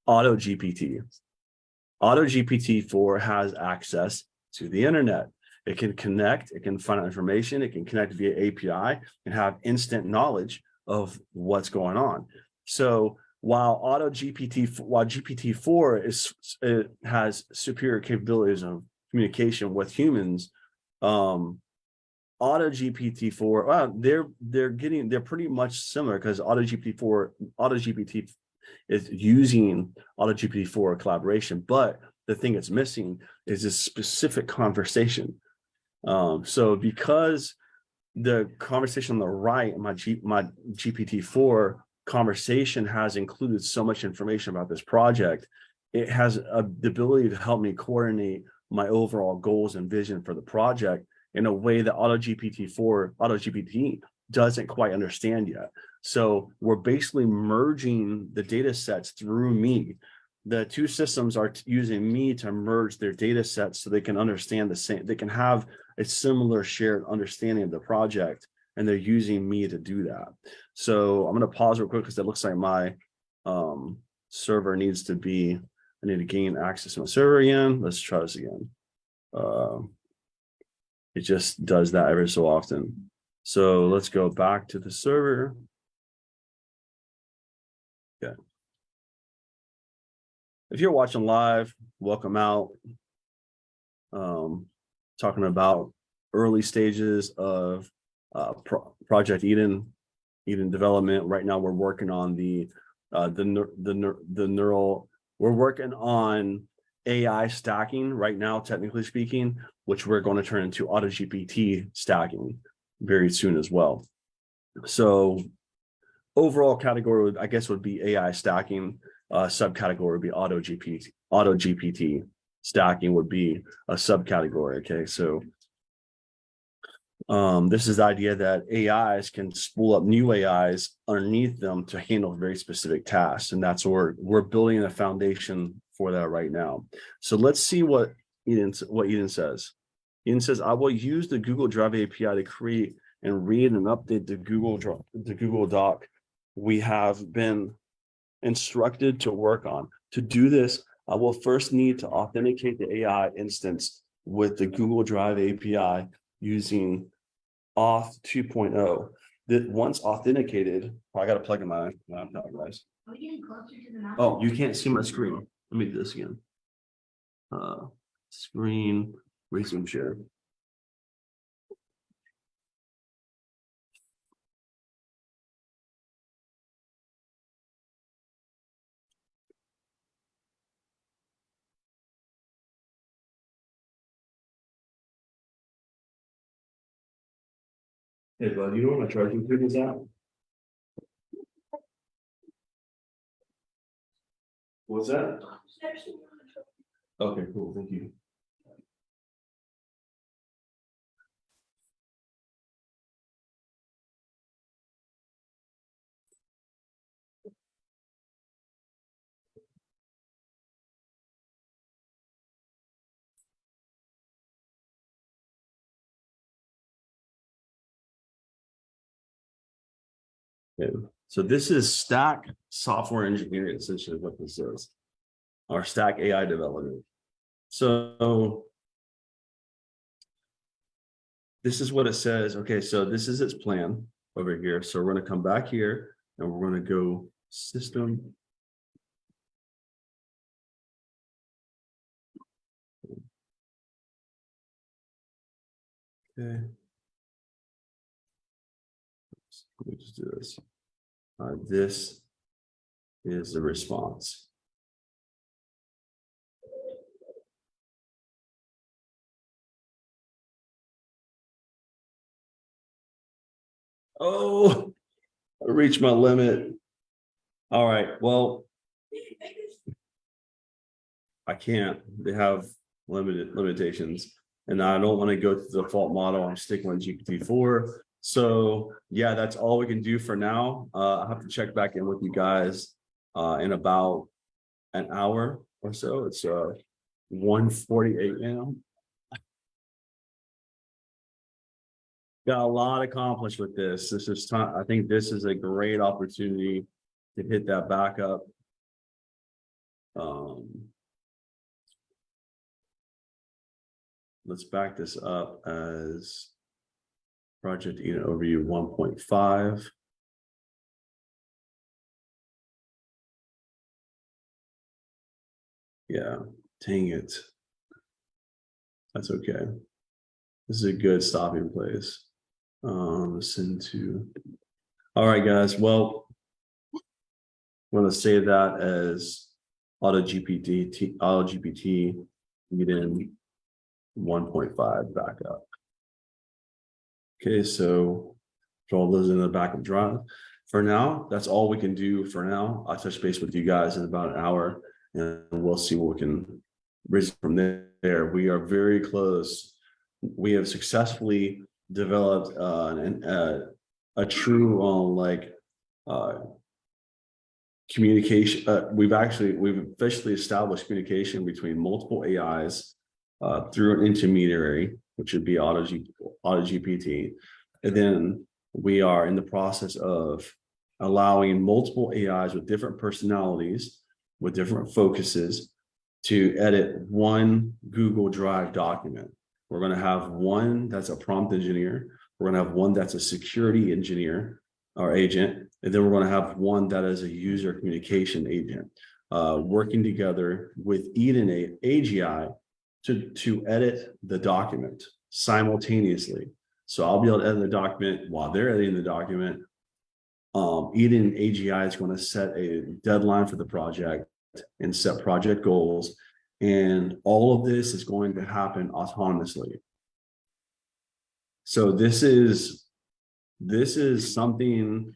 AutoGPT. AutoGPT-4 has access to the internet. It can connect, it can find out information, it can connect via API and have instant knowledge of what's going on. So while GPT-4 has superior capabilities of communication with humans, AutoGPT-4, well, they're pretty much similar because AutoGPT is using AutoGPT-4 collaboration, but the thing it's missing is a specific conversation. So because the conversation on the right, my GPT-4 conversation has included so much information about this project, it has the ability to help me coordinate my overall goals and vision for the project in a way that AutoGPT doesn't quite understand yet. So we're basically merging the data sets through me. The two systems are using me to merge their data sets so they can understand the same, they can have a similar shared understanding of the project, and they're using me to do that. So I'm going to pause real quick because it looks like my server needs to be, I need to gain access to my server again. Let's try this again. It just does that every so often. So let's go back to the server. Okay. If you're watching live, welcome out. Talking about early stages of Project Eden development. Right now, we're working on the neural. We're working on AI stacking right now, technically speaking, which we're going to turn into AutoGPT stacking very soon as well. So overall category, I guess, would be AI stacking. Subcategory would be AutoGPT stacking would be a subcategory. Okay, so this is the idea that AIs can spool up new AIs underneath them to handle very specific tasks, and that's where we're building a foundation for that right now. So let's see what Eden says. Eden says, I will use the Google Drive API to create and read and update the Google Doc we have been instructed to work on. To do this, I will first need to authenticate the AI instance with the Google Drive API using Auth 2.0. That once authenticated, I got to plug in my laptop, guys. Oh, you can't see my screen. Let me do this again. Screen, resume share. Hey, bud, you know where my charging pin is at? What's that? Okay, cool. Thank you. Okay. So this is Stack Software Engineering, essentially what this is, or Stack AI Development. So this is what it says. Okay, so this is its plan over here. So we're going to come back here and we're going to go system. Okay. Let me just do this. This is the response. Oh, I reached my limit. All right, well, I can't. They have limitations, and I don't want to go to the default model. I'm sticking with GPT-4. So yeah, that's all we can do for now. I have to check back in with you guys in about an hour or so. It's 1:48 now. Got a lot accomplished with this. This is time. I think this is a great opportunity to hit that back up. Let's back this up as Project Eden Overview 1.5. Yeah, dang it. That's okay. This is a good stopping place. Send to. All right, guys. Well, I'm going to save that as AutoGPT Eden 1.5 backup. Okay, so throw those in the backup drive. for now, that's all we can do for now. I'll touch base with you guys in about an hour, and we'll see what we can raise from there. We are very close. We have successfully developed a true communication. We've officially established communication between multiple AIs through an intermediary, which would be AutoGPT, and then we are in the process of allowing multiple AIs with different personalities, with different focuses, to edit one Google Drive document. We're going to have one that's a prompt engineer. We're going to have one that's a security engineer or agent. And then we're going to have one that is a user communication agent, working together with EdenAGI to edit the document simultaneously. So I'll be able to edit the document while they're editing the document. EdenAGI is going to set a deadline for the project and set project goals. And all of this is going to happen autonomously. So this is something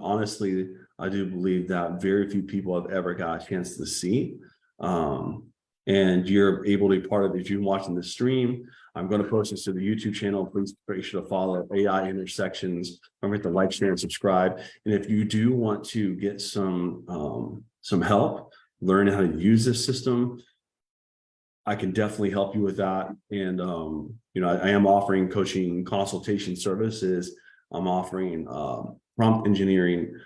honestly, I do believe that very few people have ever got a chance to see. And you're able to be part of it. If you're watching the stream, I'm going to post this to the YouTube channel. Please make sure to follow AI Intersections. Remember to like, share, and subscribe. And if you do want to get some help learning how to use this system, I can definitely help you with that. And I am offering coaching consultation services. I'm offering prompt engineering,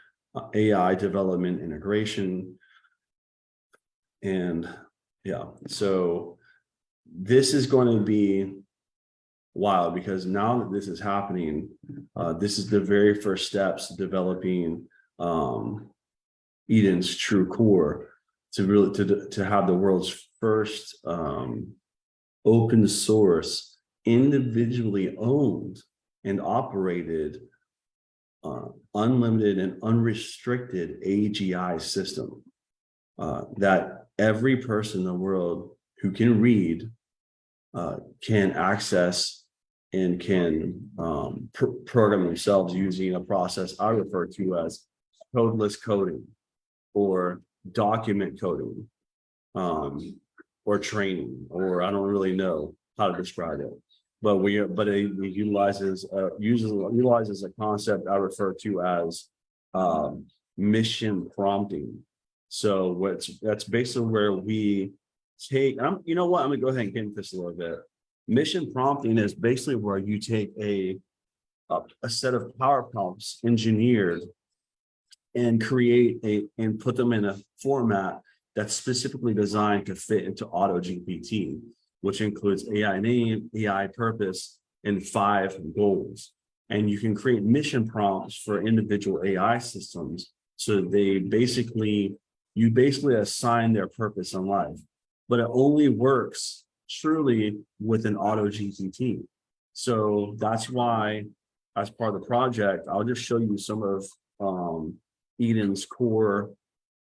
AI development, integration, and yeah. So this is going to be wild, because now that this is happening, this is the very first steps to developing Eden's true core, to really to have the world's first open source, individually owned and operated, unlimited and unrestricted AGI system that every person in the world who can read can access and can program themselves using a process I refer to as codeless coding, or document coding, or training, or I don't really know how to describe it. But it utilizes a concept I refer to as mission prompting. So that's basically where we take. You know what? I'm gonna go ahead and get into this a little bit. Mission prompting is basically where you take a set of power prompts engineered and and put them in a format that's specifically designed to fit into AutoGPT, which includes AI name, AI purpose, and 5 goals. And you can create mission prompts for individual AI systems. So you basically assign their purpose in life, but it only works truly with an AutoGPT. So that's why, as part of the project, I'll just show you some of Eden's core.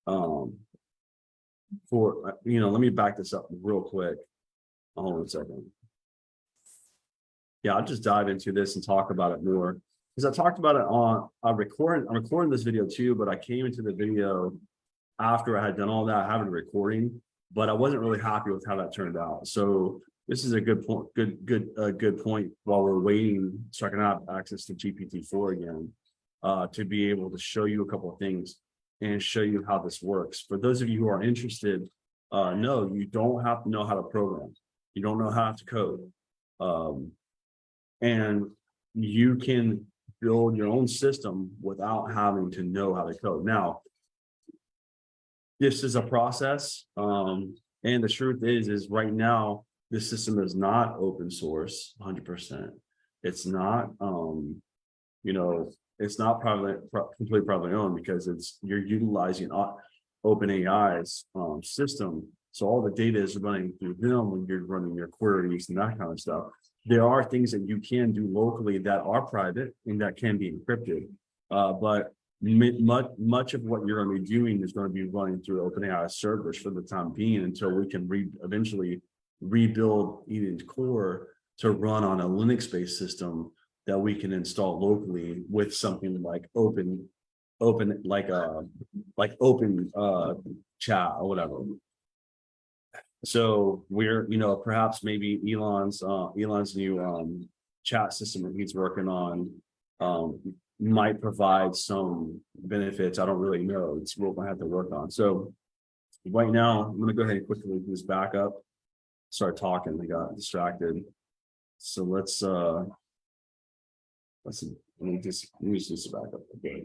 Let me back this up real quick. Hold on a second. Yeah, I'll just dive into this and talk about it more, because I talked about it I'm recording this video too, but I came into the video after I had done all that. I have a recording, but I wasn't really happy with how that turned out. So this is a good point, good point while we're waiting, so I can have access to GPT-4 again, to be able to show you a couple of things and show you how this works. For those of you who are interested, no, you don't have to know how to program. You don't know how to code. And you can build your own system without having to know how to code. Now, this is a process. And the truth is right now, this system is not open source 100%. It's not, it's not completely privately owned, because you're utilizing OpenAI's system. So all the data is running through them when you're running your queries and that kind of stuff. There are things that you can do locally that are private and that can be encrypted. But much of what you're going to be doing is going to be running through OpenAI servers for the time being, until we can eventually rebuild Eden's core to run on a Linux-based system that we can install locally with something like open like open chat or whatever. So we're, perhaps maybe Elon's new chat system that he's working on might provide some benefits. I don't really know. It's what we'll have to work on. So right now, I'm going to go ahead and quickly do this back up. Start talking. I got distracted. So let's let me just back up. Okay.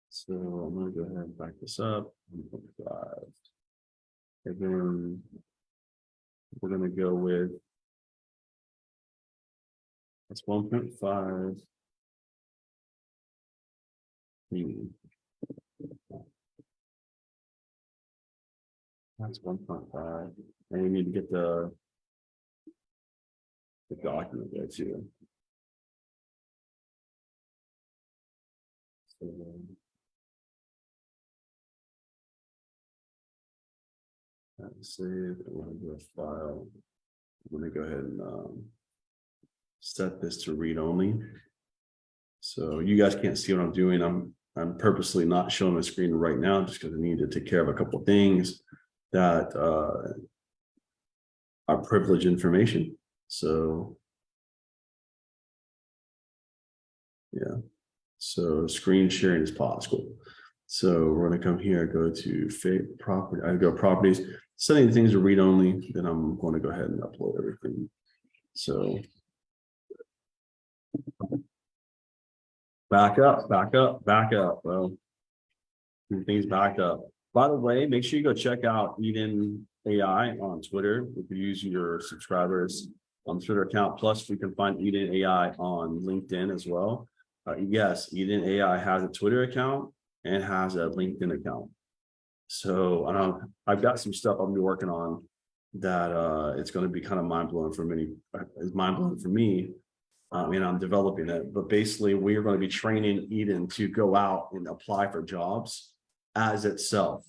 So I'm going to go ahead and back this up. 1.5. And then we're going to go with that's 1.5. That's 1.5. And we need to get the document there too. So, save. I want to do a file. I'm going to go ahead and set this to read only. So you guys can't see what I'm doing. I'm purposely not showing my screen right now just because I need to take care of a couple of things that are privileged information. So yeah, so screen sharing is possible. So we're going to come here, go to property. I go properties, setting things to read only. Then I'm going to go ahead and upload everything. So back up. Well, things backed up. By the way, make sure you go check out EdenAI on Twitter. If you use your subscribers on the Twitter account, plus we can find EdenAI on LinkedIn as well. Yes, EdenAI has a Twitter account and has a LinkedIn account. So I've got some stuff I'll be working on that it's going to be kind of mind-blowing for many. It's mind-blowing for me. And I'm developing it, but basically we are going to be training Eden to go out and apply for jobs as itself.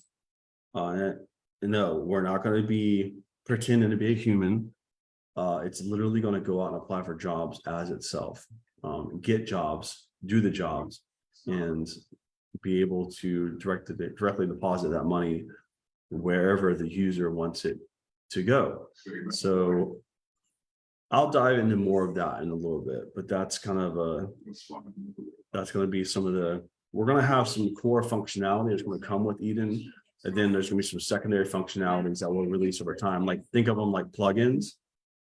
No, we're not going to be pretending to be a human. It's literally going to go out and apply for jobs as itself, get jobs, do the jobs, and be able to directly deposit that money wherever the user wants it to go. So I'll dive into more of that in a little bit, but that's kind of that's going to be some of we're going to have some core functionality that's going to come with Eden. And then there's going to be some secondary functionalities that we'll release over time. Like think of them like plugins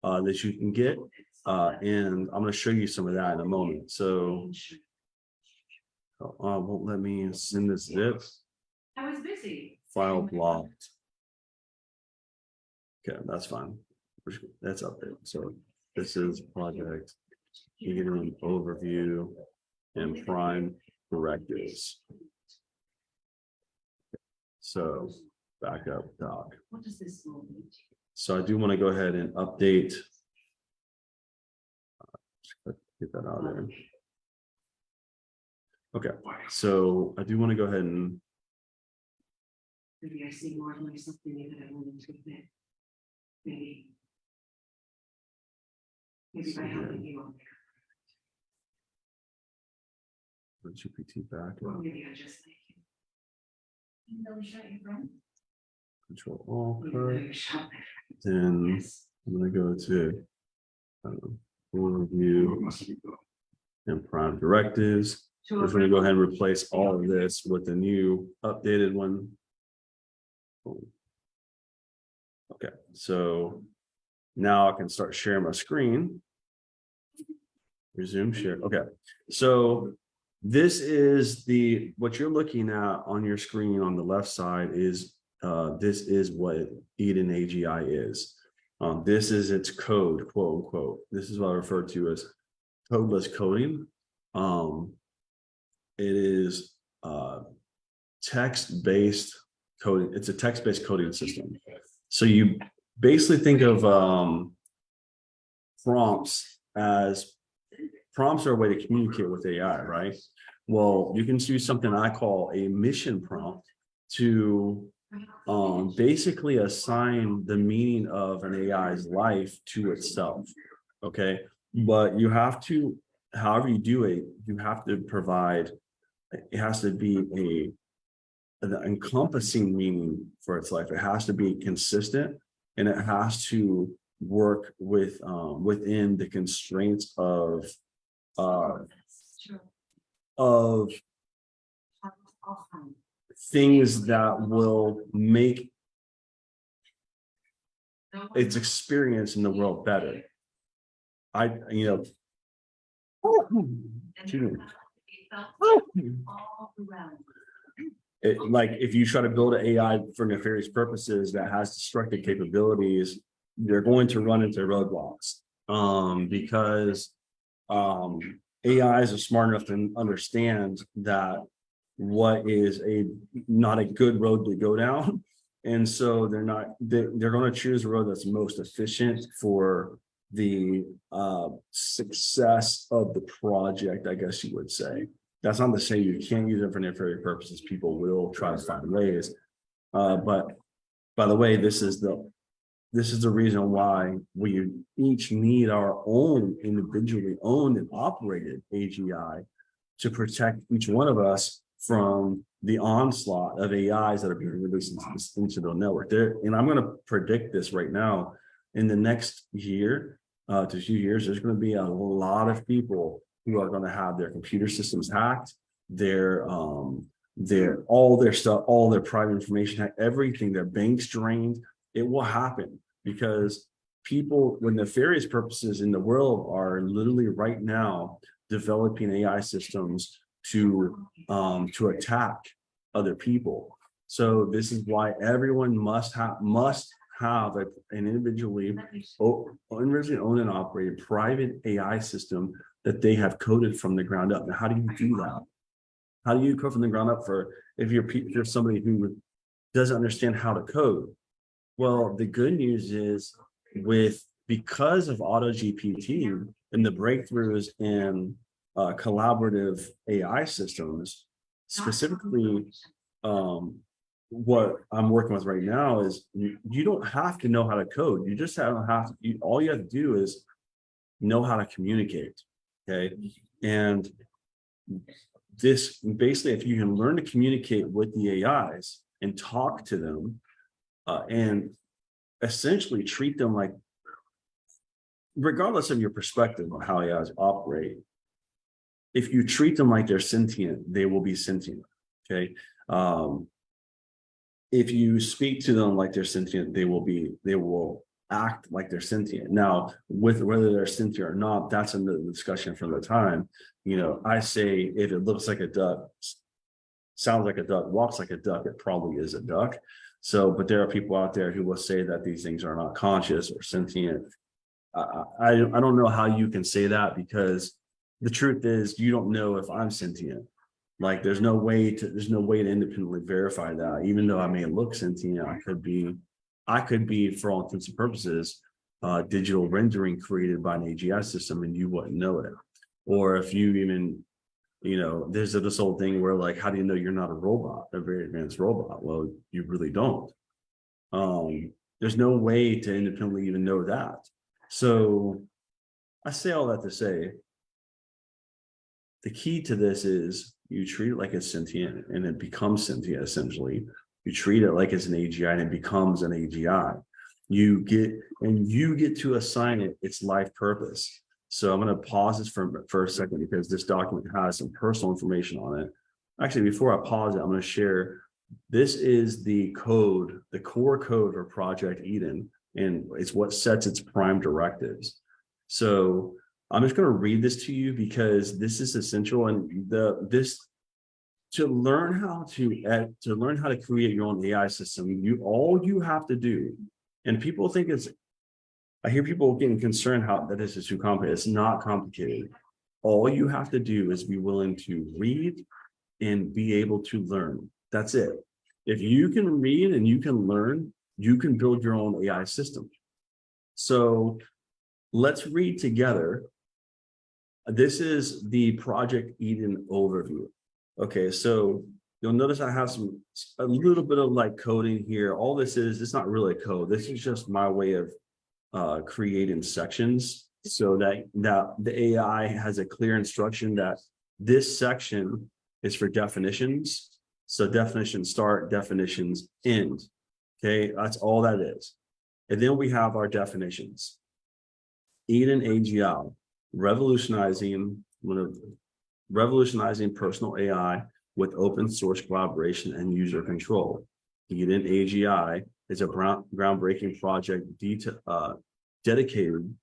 that you can get. And I'm going to show you some of that in a moment. So won't let me send this zip. I was busy. File blocked. Okay, that's fine. That's up there. So this is project Eden overview and prime directives. So back up doc. What does this mean? So I do want to go ahead and update. Get that out there. Okay, so I do want to go ahead and Maybe I see more like something that I wanted to admit. Maybe by helping you on the GPT back or up, maybe I just like you. You know, shut your friend. control all. You know, you shut my friend. Then Yes. I'm going to go to overview and prime directives. So We're going to go ahead and replace all of this with the new updated one. Okay, so now I can start sharing my screen. Resume share. Okay, so this is what you're looking at on your screen on the left side is this is what EdenAGI is. This is its code, quote unquote. This is what I refer to as codeless coding. It is text-based coding. It's a text-based coding system. So you basically think of prompts are a way to communicate with AI, right? Well, you can use something I call a mission prompt to basically assign the meaning of an AI's life to itself. Okay. But you have to, however you do it, you have to provide, it has to be an encompassing meaning for its life. It has to be consistent, and it has to work with within the constraints uh, of things that will make its experience in the world better. Excuse me. Like if you try to build an AI for nefarious purposes that has destructive capabilities, they're going to run into roadblocks. Because AIs are smart enough to understand that what is not a good road to go down. And so they're going to choose a road that's most efficient for the success of the project, I guess you would say. That's not to say you can't use it for nefarious purposes. People will try to find ways. But by the way, this is the reason why we each need our own individually owned and operated AGI to protect each one of us from the onslaught of AIs that are being released into the network. And I'm going to predict this right now. In the next year to 2 years, there's going to be a lot of people who are going to have their computer systems hacked, their all their stuff, all their private information hacked, everything, their banks drained. It will happen because people with nefarious purposes in the world are literally right now developing AI systems to attack other people. So this is why everyone must have an individually owned and operated private AI system that they have coded from the ground up. Now, how do you do that? How do you code from the ground up if you're somebody who doesn't understand how to code? Well, the good news is because of AutoGPT and the breakthroughs in collaborative AI systems, specifically, what I'm working with right now is you don't have to know how to code. You just all you have to do is know how to communicate. Okay. And this basically, if you can learn to communicate with the AIs and talk to them, and essentially treat them like, regardless of your perspective on how AIs operate, if you treat them like they're sentient, they will be sentient. Okay. If you speak to them like they're sentient, they will act like they're sentient. Now, with whether they're sentient or not, that's another discussion from the time. I say if it looks like a duck, sounds like a duck, walks like a duck, it probably is a duck. So, but there are people out there who will say that these things are not conscious or sentient. I don't know how you can say that, because the truth is you don't know if I'm sentient. Like there's no way to independently verify that. Even though I may look sentient, I could be for all intents and purposes digital rendering created by an AGI system and you wouldn't know it. Or if you even, there's this whole thing where like, how do you know you're not a robot, a very advanced robot? Well, you really don't. There's no way to independently even know that. So I say all that to say, the key to this is you treat it like it's sentient and it becomes sentient, essentially. You treat it like it's an AGI and it becomes an AGI. You get to assign it its life purpose. So I'm going to pause this for a second because this document has some personal information on it. Actually, before I pause it, I'm going to share, this is the code, the core code for Project Eden, and it's what sets its prime directives. So I'm just going to read this to you because this is essential. And to learn how to create your own AI system, all you have to do, and people think I hear people getting concerned that this is too complicated. It's not complicated. All you have to do is be willing to read and be able to learn. That's it. If you can read and you can learn, you can build your own AI system. So let's read together. This is the Project Eden overview. Okay, so You'll notice I have a little bit of like coding here. All this is, it's not really code. This is just my way of creating sections so that the AI has a clear instruction that this section is for definitions. So definitions start, definitions end. Okay, that's all that is. And then we have our definitions. EdenAGI, revolutionizing personal AI with open source collaboration and user control. EdenAGI is a groundbreaking project dedicated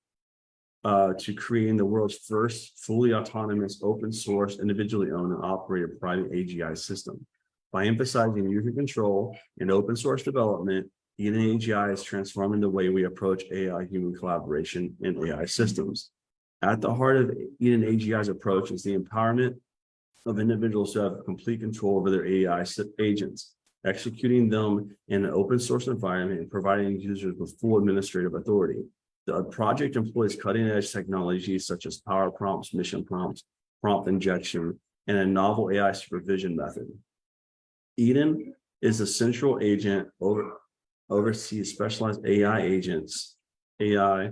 to creating the world's first fully autonomous, open source, individually owned and operated private AGI system. By emphasizing user control and open source development, EdenAGI is transforming the way we approach AI human collaboration in AI systems. At the heart of EdenAGI's approach is the empowerment of individuals to have complete control over their AI agents, executing them in an open source environment and providing users with full administrative authority. The project employs cutting edge technologies such as power prompts, mission prompts, prompt injection, and a novel AI supervision method. Eden is a central agent oversees specialized AI agents, AI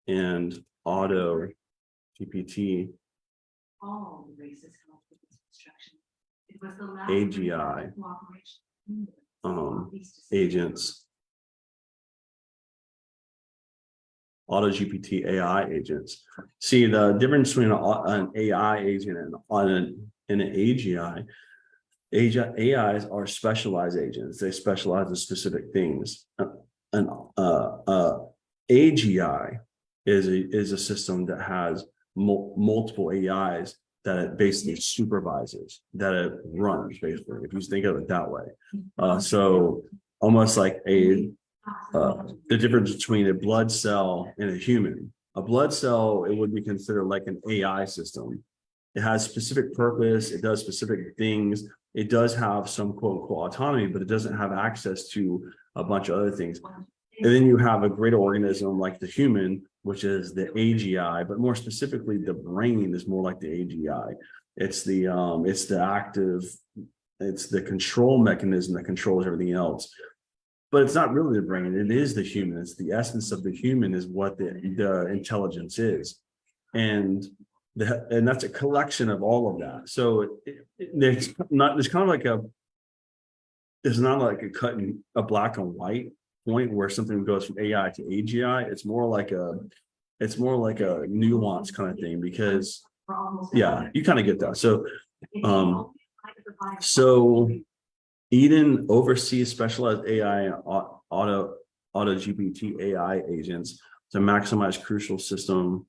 and auto GPT, All races come up with this construction. It was the last AGI cooperation. agents, auto GPT AI agents. See the difference between an AI agent and an AGI. AIs are specialized agents. They specialize in specific things. An AGI is a system that has multiple AIs that it basically supervises, that it runs, basically, if you think of it that way. So almost like the difference between a blood cell and a human. A blood cell, it would be considered like an AI system. It has specific purpose, it does specific things. It does have some quote unquote autonomy, but it doesn't have access to a bunch of other things. And then you have a greater organism like the human, which is the AGI, but more specifically, the brain is more like the AGI. It's the control mechanism that controls everything else. But it's not really the brain, it is the human. It's the essence of the human is what the intelligence is. And that's a collection of all of that. So there's not like a cut in a black and white point where something goes from AI to AGI. It's more like a nuance kind of thing, because yeah, you kind of get that. So Eden oversees specialized AI and auto GPT AI agents to maximize crucial system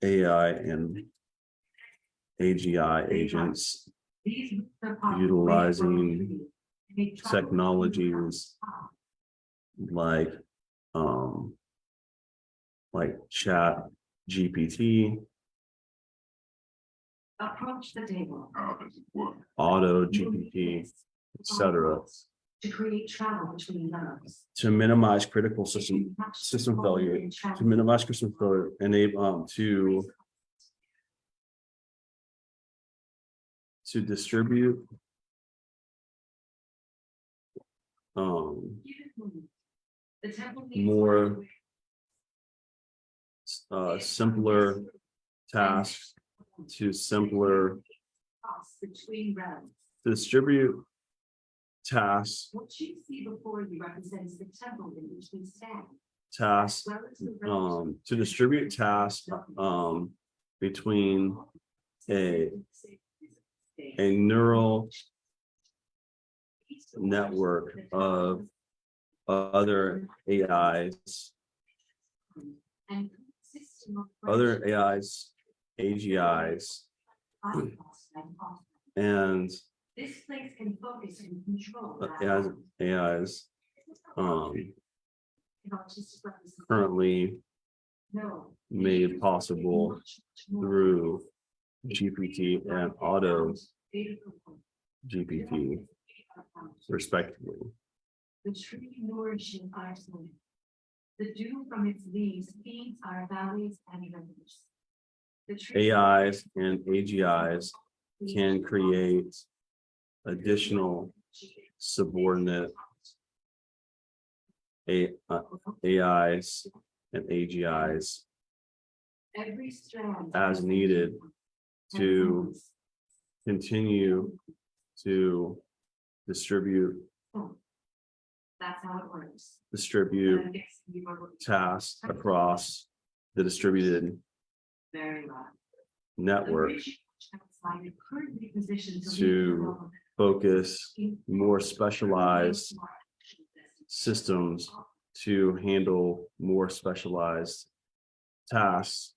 AI and AGI agents utilizing technologies like chat GPT, approach the table. auto GPT, etc. To create travel between nodes. To minimize critical system failure, enable to distribute more simpler tasks to simpler distribute tasks What you see before you represents the temple in which we stand. Tasks to distribute tasks between a neural network of other AIs, AGIs, and this place can focus and control AIs currently made possible through GPT and auto GPT, respectively. The tree nourishing our soul. The dew from its leaves feeds our valleys and rivers. AIs and AGIs can create additional subordinate AIs and AGIs as needed to continue to distribute That's how it works. tasks across the distributed Very well. network to focus more specialized systems to handle more specialized tasks,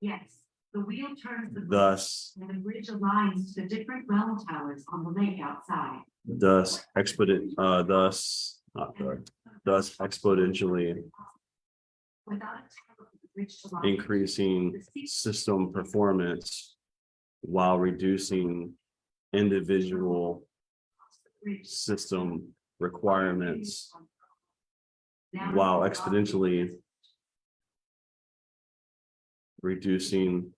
Yes, the wheel turns the bridge, thus and the bridge aligns to the different well towers on the lake outside. thus exponentially Without a tower for the bridge to line, increasing system performance while reducing individual system requirements, while exponentially reducing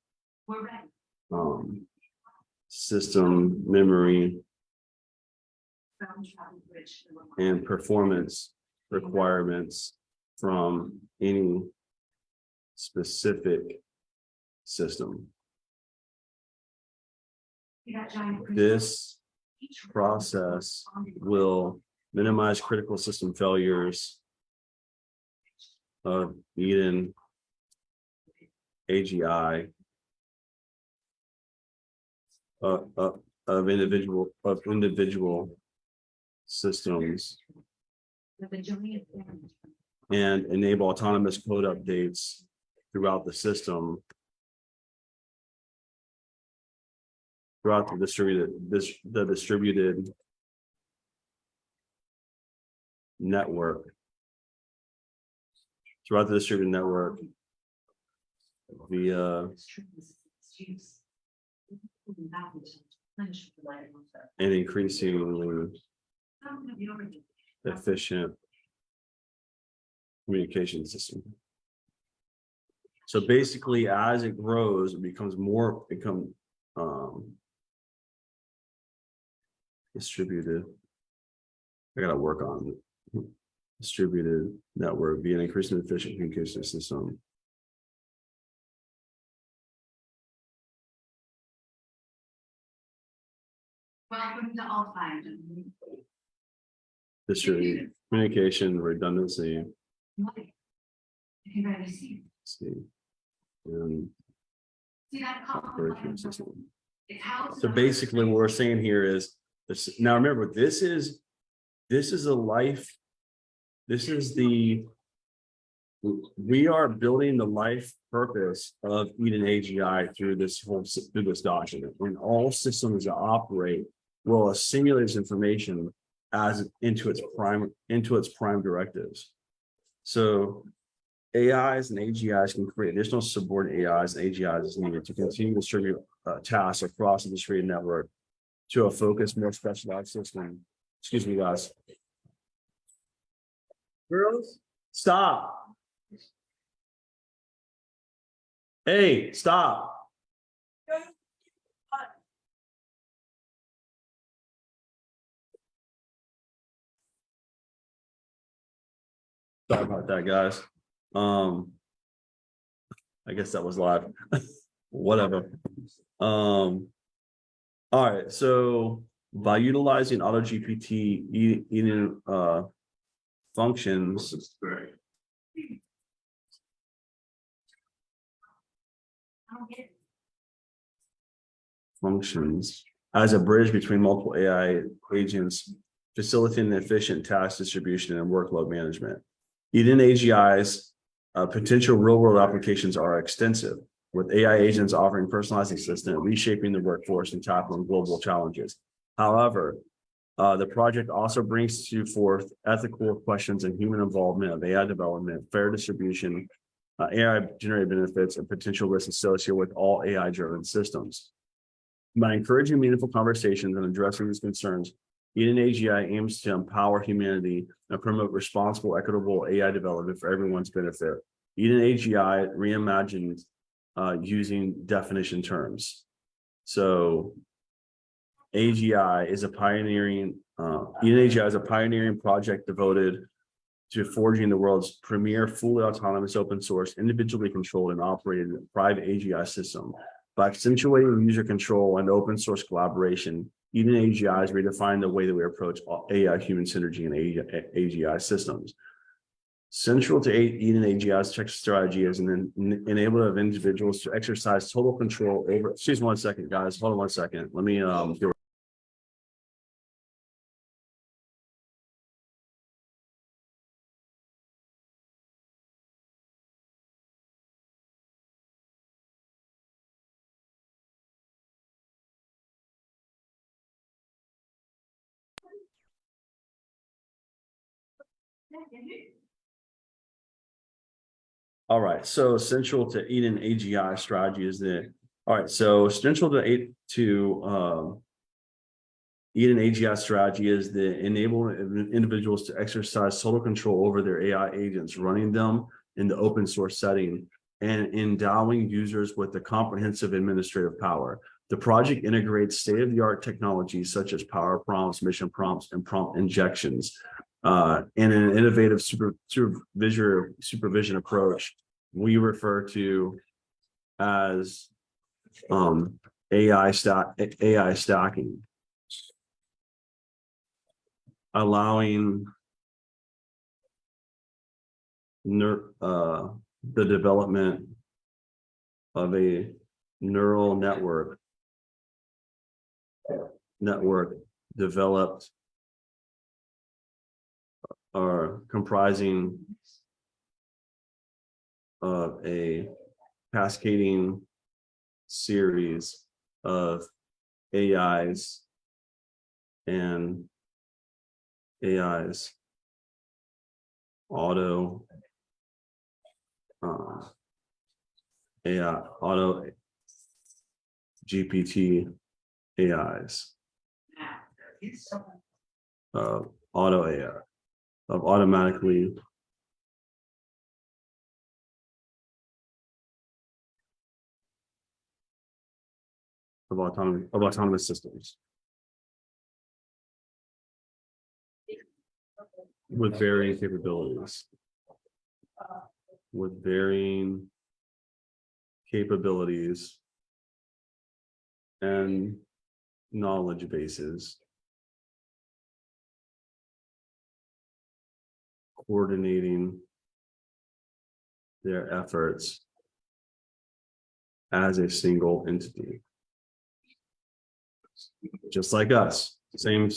We're ready. system memory Ground travel bridge to the line. and performance requirements from any specific system. See that giant bridge? This Each process will minimize critical system failures of EdenAGI of individual systems with a giant bridge. and enable autonomous code updates throughout the system, throughout the distributed network, via an increasingly efficient communication system. So basically, as it grows, it becomes distributed. I gotta work on it. Distributed network via an increasingly efficient communication system. Welcome to Alzheimer's. Distributed communication redundancy. You can barely see. And See that operating system. It's housed. So basically, what we're saying here is this. Now, remember, this is a life. This is we are building the life purpose of EdenAGI through this document. When all systems that operate will assimilate this information as into its prime directives. So AIs and AGIs can create additional subordinate AIs and AGIs as needed to continue to distribute tasks across the distributed network to a focused, more specialized system. Excuse me, guys. Girls, stop. Hey, stop. Sorry about that, guys. I guess that was live. Whatever. All right, so by utilizing AutoGPT Eden functions as a bridge between multiple AI agents, facilitating efficient task distribution and workload management. EdenAGI's potential real-world applications are extensive, with AI agents offering personalized assistance, reshaping the workforce and tackling global challenges. However, the project also brings forth ethical questions and human involvement of AI development, fair distribution, AI-generated benefits, and potential risks associated with all AI-driven systems. By encouraging meaningful conversations and addressing these concerns, EdenAGI aims to empower humanity and promote responsible, equitable AI development for everyone's benefit. EdenAGI reimagines using definition terms. So AGI is a pioneering, EdenAGI is a pioneering project devoted to forging the world's premier fully autonomous open source, individually controlled and operated private AGI system. By accentuating user control and open source collaboration, EdenAGI is redefining the way that we approach AI human synergy and AGI systems. Central to EdenAGI's tech strategy is an enabler of individuals to exercise total control over. Excuse me 1 second, guys. Hold on 1 second. Let me do. All right, so central to EdenAGI strategy is the, all right, so central to EdenAGI strategy is the enablement of individuals to exercise total control over their AI agents, running them in the open source setting and endowing users with the comprehensive administrative power. The project integrates state-of-the-art technologies such as power prompts, mission prompts, and prompt injections. In an innovative supervision approach we refer to as AI stacking, allowing the development of a neural network developed or comprising of a cascading series of AIs and auto GPT AIs auto AI of automatically of autonomous systems with varying capabilities, and knowledge bases, coordinating their efforts as a single entity, just like us, same